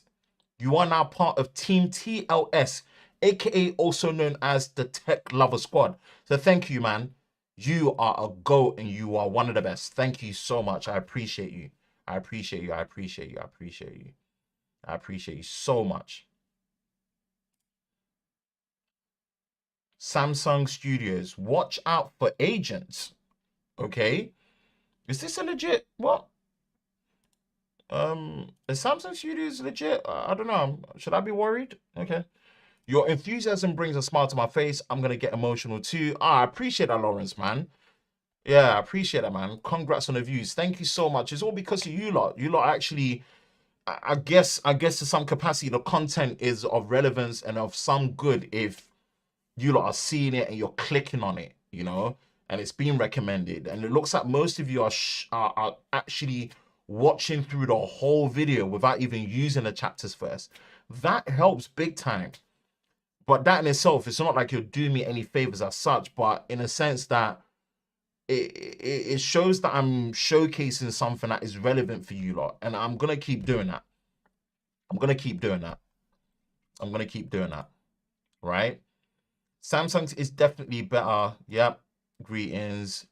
you are now part of Team TLS, aka also known as the Tech Lover Squad. So thank you, man. You are a GOAT and you are one of the best. Thank you so much. I appreciate you. I appreciate you. I appreciate you. I appreciate you. I appreciate you so much. Samsung Studios, watch out for agents. Okay. Is this a legit what? Is Samsung Studios legit? I don't know. Should I be worried? Okay. Your enthusiasm brings a smile to my face. I'm gonna get emotional too. I appreciate that, Lawrence, man. Yeah, I appreciate that, man. Congrats on the views. Thank you so much. It's all because of you lot. You lot actually, I guess to some capacity, the content is of relevance and of some good if you lot are seeing it and you're clicking on it, you know, and it's being recommended. And it looks like most of you are actually watching through the whole video without even using the chapters first. That helps big time. But that in itself, it's not like you're doing me any favors as such, but in a sense that it shows that I'm showcasing something that is relevant for you lot. And I'm going to keep doing that. I'm going to keep doing that. I'm going to keep doing that. Right? Samsung is definitely better. Yep. Greetings.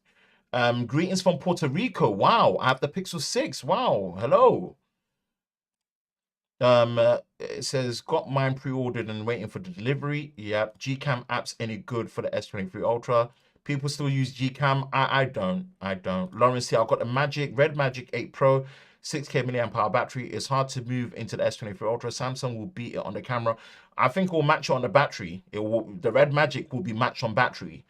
Greetings from Puerto Rico. Wow. I have the Pixel 6. Wow. Hello. It says got mine pre-ordered and waiting for the delivery. Yep. Gcam apps any good for the S23 Ultra? People still use Gcam. I don't. Lawrence here, I've got the Red Magic 8 Pro, 6K mAh battery. It's hard to move into the S23 Ultra. Samsung will beat it on the camera. I think we'll match it on the battery. The Red Magic will be matched on battery.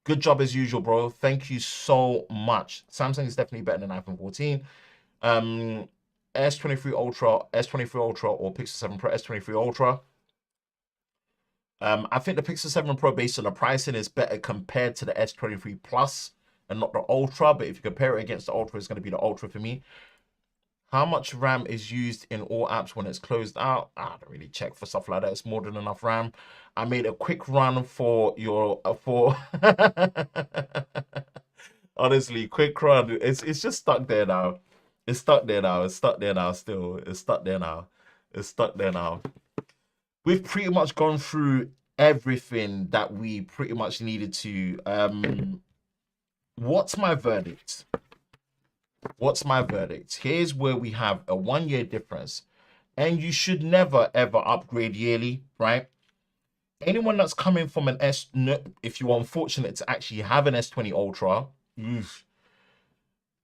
Good job as usual, bro. Thank you so much. Samsung is definitely better than iPhone 14. S23 Ultra, S23 Ultra, or Pixel 7 Pro, S23 Ultra. I think the Pixel 7 Pro, based on the pricing, is better compared to the S23 Plus and not the Ultra. But if you compare it against the Ultra, it's going to be the Ultra for me. How much RAM is used in all apps when it's closed out? I don't really check for stuff like that. It's more than enough RAM. I made a quick run for your honestly, quick run. It's just stuck there now. It's stuck there now. It's stuck there now. Still, it's stuck there now. It's stuck there now. We've pretty much gone through everything that we pretty much needed to. What's my verdict? What's my verdict? Here's where we have a 1 year difference. And you should never, ever upgrade yearly, right? Anyone that's coming from an if you're unfortunate to actually have an S20 Ultra,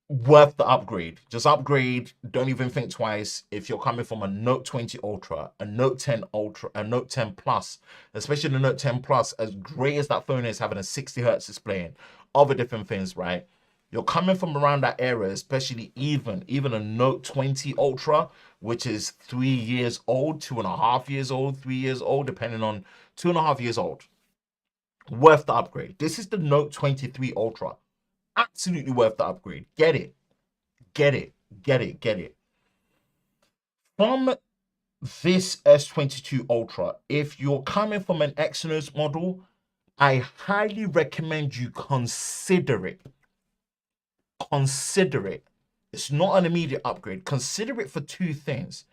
worth the upgrade. Just upgrade. Don't even think twice. If you're coming from a Note 20 Ultra, a Note 10 Ultra, a Note 10 Plus, especially the Note 10 Plus, as great as that phone is, having a 60 Hertz display and other different things, right? You're coming from around that era, especially even a Note 20 Ultra, which is 3 years old, 2.5 years old, 3 years old, depending on 2.5 years old. Worth the upgrade. This is the Note 23 Ultra. Absolutely worth the upgrade. Get it. Get it. Get it. Get it. From this S22 Ultra, if you're coming from an Exynos model, I highly recommend you consider it. Consider it. It's not an immediate upgrade. Consider it for two things.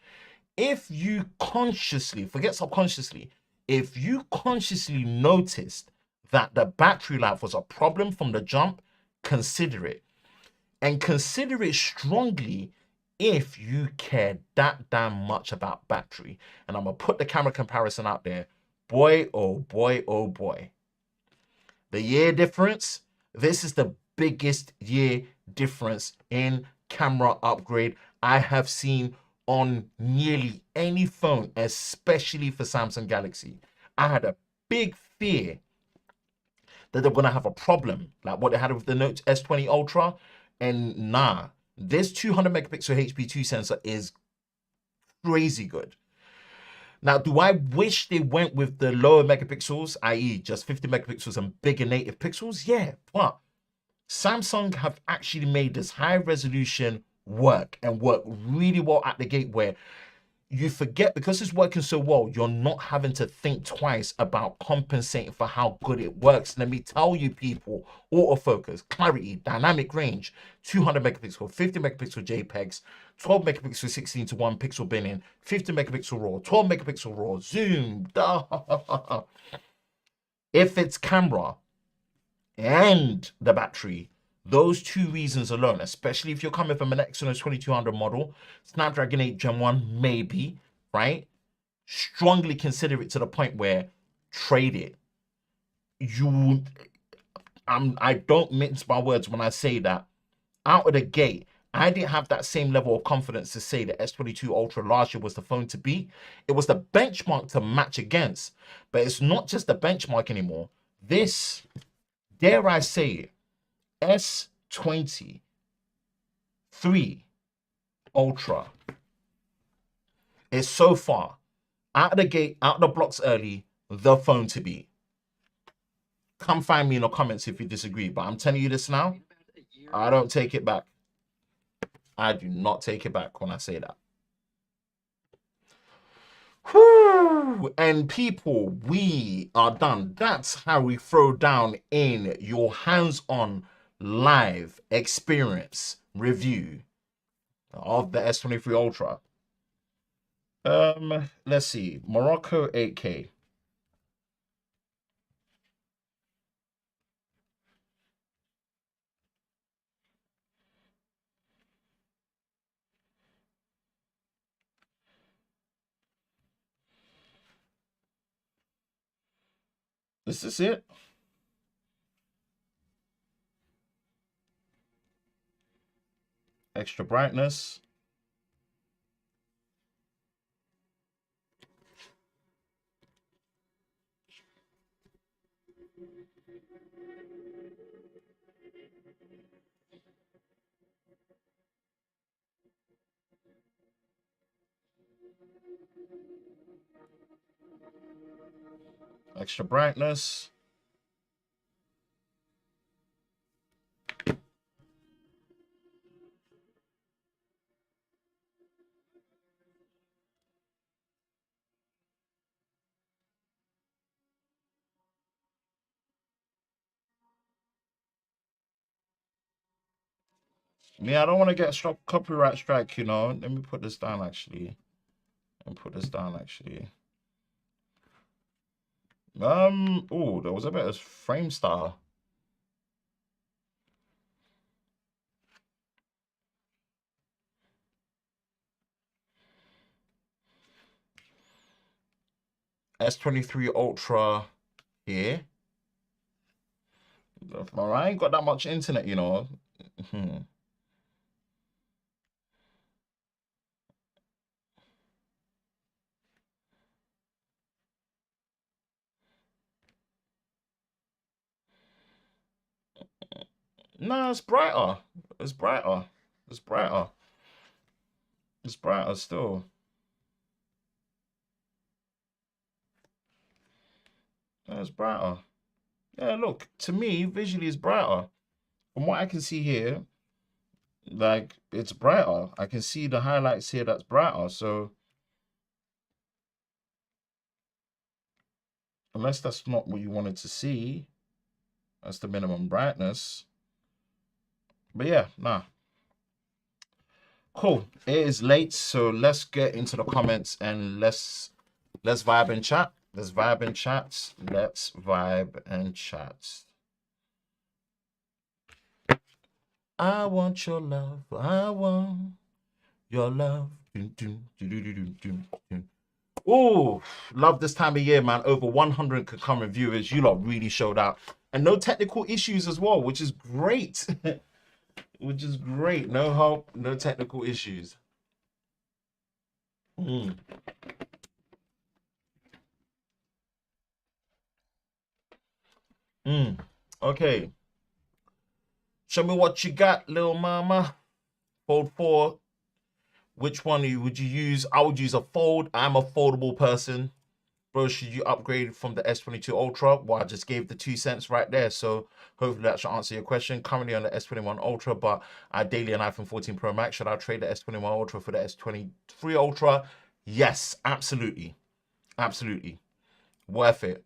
If you consciously, forget subconsciously, if you consciously noticed that the battery life was a problem from the jump, consider it. And consider it strongly if you care that damn much about battery. And I'm going to put the camera comparison out there. Boy, oh boy, oh boy. The year difference, this is the biggest year difference in camera upgrade I have seen on nearly any phone, especially for Samsung Galaxy. I had a big fear that they're going to have a problem like what they had with the Note S20 Ultra. And nah, this 200 megapixel HP2 sensor is crazy good. Now, do I wish they went with the lower megapixels, i.e. just 50 megapixels and bigger native pixels? Yeah, but Samsung have actually made this high resolution work and work really well at the gate, where you forget, because it's working so well, you're not having to think twice about compensating for how good it works. Let me tell you, people, autofocus, clarity, dynamic range, 200 megapixel, 50 megapixel JPEGs, 12 megapixel 16 to 1 pixel binning, 50 megapixel raw, 12 megapixel raw, zoom. If it's camera and the battery, those two reasons alone, especially if you're coming from an Exynos 2200 model, Snapdragon 8 Gen 1, maybe, right? Strongly consider it to the point where trade it. I don't mince my words when I say that out of the gate, I didn't have that same level of confidence to say the S22 Ultra last year was the phone to beat. It was the benchmark to match against, but it's not just the benchmark anymore. This, dare I say it, S23 Ultra is so far out of the gate, out of the blocks early, the phone to beat. Come find me in the comments if you disagree, but I'm telling you this now, I don't take it back. I do not take it back when I say that. Whew. And people, we are done. That's how we throw down in your hands-on live experience review of the S23 Ultra. Let's see. Morocco 8K. Is this it? Extra brightness. Extra brightness. Yeah, I don't want to get a copyright strike, you know. Let me put this down actually. Oh, there was a bit of frame style. S23 Ultra here. I ain't got that much internet, you know. No, it's brighter. It's brighter. It's brighter. It's brighter still. Yeah, it's brighter. Yeah, look, to me, visually it's brighter. From what I can see here, like, it's brighter. I can see the highlights here that's brighter. So, unless that's not what you wanted to see, that's the minimum brightness. But yeah, nah. Cool. It is late, so let's get into the comments and let's vibe and chat. Let's vibe and chat. Let's vibe and chat. I want your love. I want your love. Oh, love this time of year, man. Over 100 concurrent viewers. You lot really showed out. And no technical issues as well, which is great. Which is great. No help, no technical issues. Okay. Show me what you got, little mama. Fold 4 Which one would you use? I would use a fold. I'm a foldable person. Bro, should you upgrade from the S22 Ultra? Well, I just gave the 2 cents right there. So hopefully that should answer your question. Currently on the S21 Ultra, but ideally an iPhone 14 Pro Max. Should I trade the S21 Ultra for the S23 Ultra? Yes, absolutely. Absolutely. Worth it.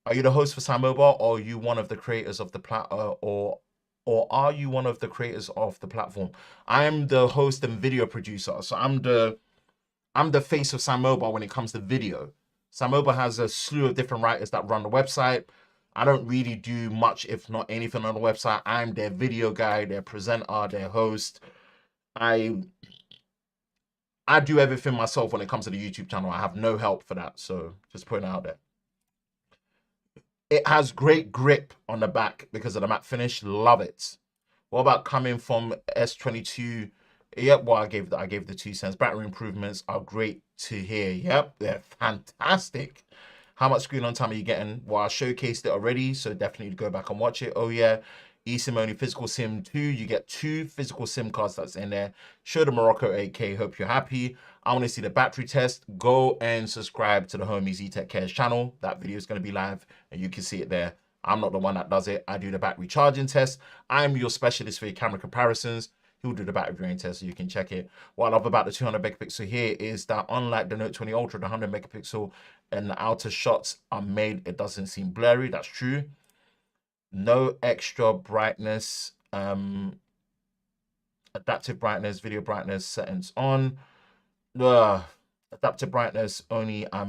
Are you the host for Sam Mobile, or are you one of the creators of the or are you one of the creators of the platform? I'm the host and video producer, so I'm the face of Sam Mobile when it comes to video. Sam Mobile has a slew of different writers that run the website. I don't really do much, if not anything, on the website. I'm their video guy, their presenter, their host. I do everything myself when it comes to the YouTube channel. I have no help for that, so just putting it out there. It has great grip on the back because of the matte finish. Love it. What about coming from S22? Yep, well, I gave the 2 cents. Battery improvements are great to hear. Yep, they're fantastic. How much screen on time are you getting? Well, I showcased it already, so definitely go back and watch it. Oh yeah, eSIM only, physical SIM 2. You get 2 physical SIM cards that's in there. Show the Morocco 8K. Hope you're happy. I want to see the battery test. Go and subscribe to the homies eTech Cares channel. That video is going to be live and you can see it there. I'm not the one that does it. I do the battery charging test. I'm your specialist for your camera comparisons. He'll do the battery drain test so you can check it. What I love about the 200 megapixel here is that unlike the Note 20 Ultra, the 100 megapixel and the outer shots are made, it doesn't seem blurry. That's true. No extra brightness, adaptive brightness, video brightness settings on. Adaptive brightness only, I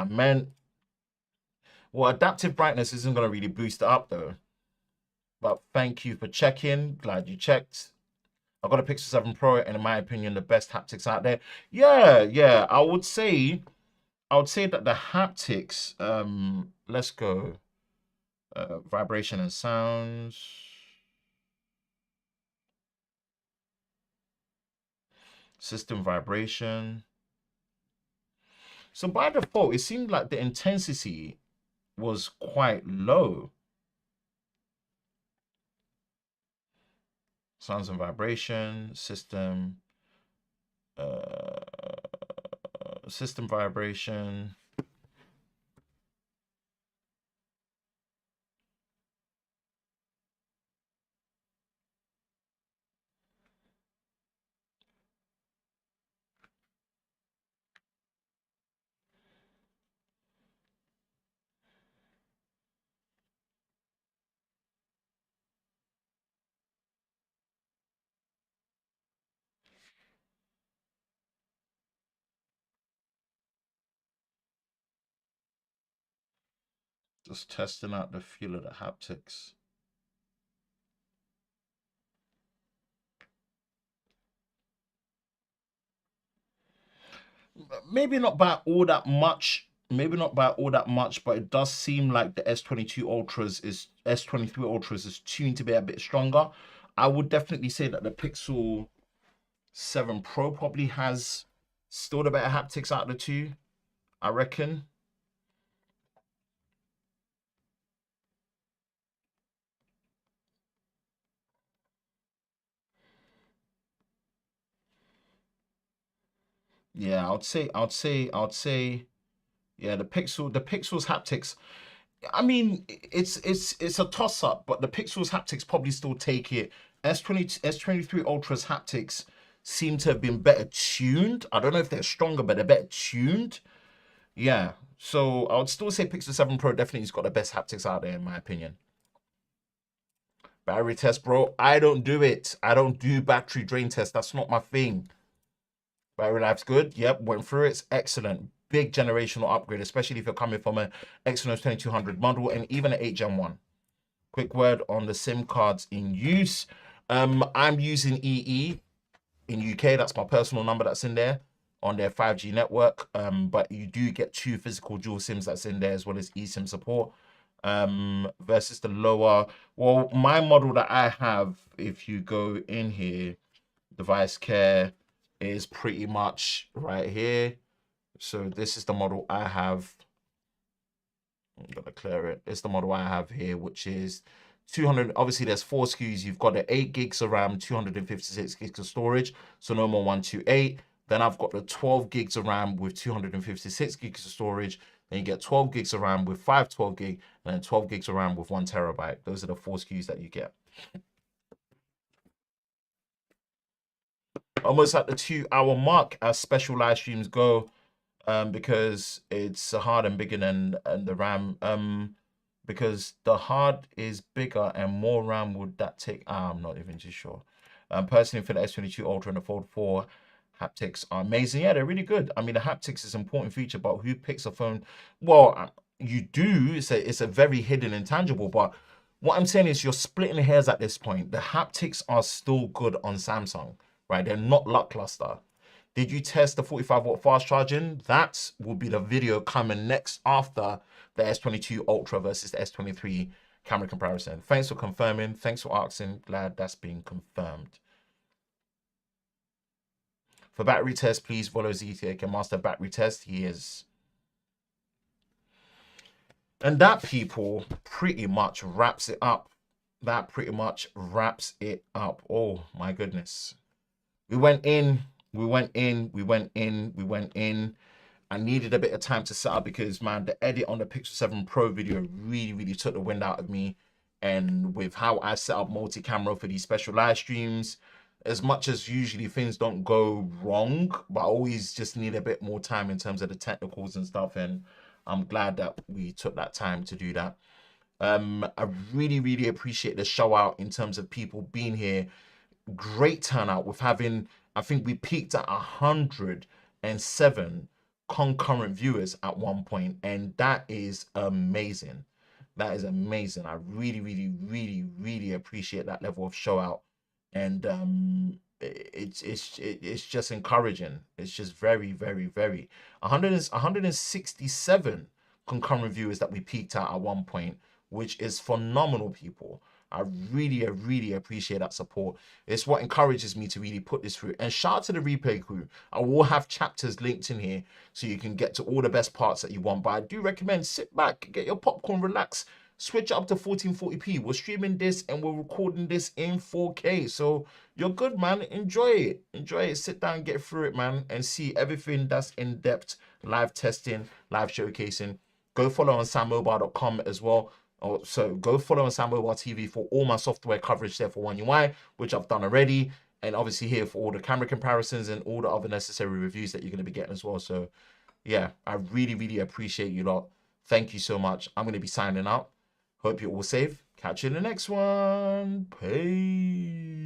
meant. Well, adaptive brightness isn't going to really boost it up though. But thank you for checking. Glad you checked. I've got a Pixel 7 Pro, and in my opinion, the best haptics out there. Yeah. I would say that the haptics, let's go. Vibration and sounds. System vibration. So by default, it seemed like the intensity was quite low. Sounds and vibration, system vibration. Just testing out the feel of the haptics. Maybe not by all that much. But it does seem like the S23 Ultras is tuned to be a bit stronger. I would definitely say that the Pixel 7 Pro probably has still the better haptics out of the two, I reckon. Yeah, I would say, yeah, the Pixel's haptics. I mean, it's a toss up, but the Pixel's haptics probably still take it. S23 Ultra's haptics seem to have been better tuned. I don't know if they're stronger, but they're better tuned. Yeah, so I would still say Pixel 7 Pro definitely has got the best haptics out there, in my opinion. Battery test, bro. I don't do it. I don't do battery drain tests. That's not my thing. Battery life's good. Yep, went through it. It's excellent. Big generational upgrade, especially if you're coming from an Exynos 2200 model and even an 8 Gen 1. Quick word on the SIM cards in use. I'm using EE in UK. That's my personal number that's in there on their 5G network. But you do get 2 physical dual SIMs that's in there, as well as eSIM support. Versus the lower, well, my model that I have, if you go in here, device care, is pretty much right here. So this is the model I have. I'm gonna clear it. It's the model I have here, which is 200. Obviously, there's 4 SKUs. You've got the 8 gigs of RAM, 256 gigs of storage, so no more 128. Then I've got the 12 gigs of RAM with 256 gigs of storage. Then you get 12 gigs of RAM with 512 gig, and then 12 gigs of RAM with 1 terabyte. Those are the 4 SKUs that you get. Almost at the 2-hour mark as special live streams go, because it's hard and bigger than the RAM. Because the hard is bigger and more RAM would that take? I'm not even too sure. Personally, for the S22 Ultra and the Fold 4, haptics are amazing. Yeah, they're really good. I mean, the haptics is an important feature, but who picks a phone? Well, you do. It's a very hidden intangible, but what I'm saying is you're splitting hairs at this point. The haptics are still good on Samsung, right? They're not lackluster. Did you test the 45-watt fast charging? That will be the video coming next after the S22 Ultra versus the S23 camera comparison. Thanks for confirming. Thanks for asking. Glad that's been confirmed. For battery test, please follow ZTK and master battery test. He is. And that, people, pretty much wraps it up. That pretty much wraps it up. Oh, my goodness. We went in. We went in. We went in. We went in. I needed a bit of time to set up because, man, the edit on the Pixel 7 Pro video really took the wind out of me. And with how I set up multi-camera for these special live streams, as much as usually things don't go wrong, but I always just need a bit more time in terms of the technicals and stuff. And I'm glad that we took that time to do that. I really appreciate the show out in terms of people being here. Great turnout with having, I think we peaked at 107 concurrent viewers at one point, and that is amazing. That is amazing. I really appreciate that level of show out, and it's just encouraging. It's just very 167 concurrent viewers that we peaked at one point, which is phenomenal, people. I really appreciate that support. It's what encourages me to really put this through. And shout out to the replay crew. I will have chapters linked in here so you can get to all the best parts that you want. But I do recommend sit back, get your popcorn, relax, switch it up to 1440p. We're streaming this and we're recording this in 4K. So you're good, man. Enjoy it. Enjoy it. Sit down, get through it, man, and see everything that's in depth, live testing, live showcasing. Go follow on sammobile.com as well. So go follow on Sam Mobile TV for all my software coverage there for One UI, which I've done already. And obviously here for all the camera comparisons and all the other necessary reviews that you're going to be getting as well. So yeah, I really appreciate you lot. Thank you so much. I'm going to be signing out. Hope you're all safe. Catch you in the next one. Peace.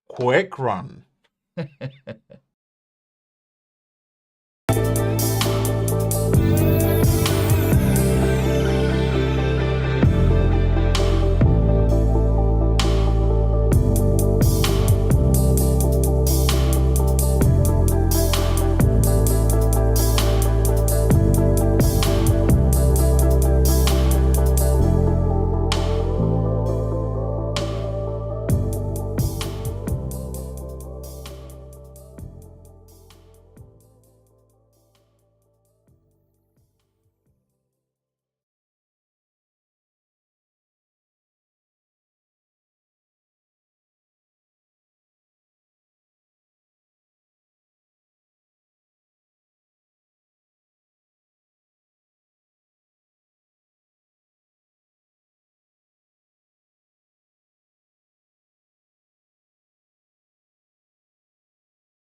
Quick run.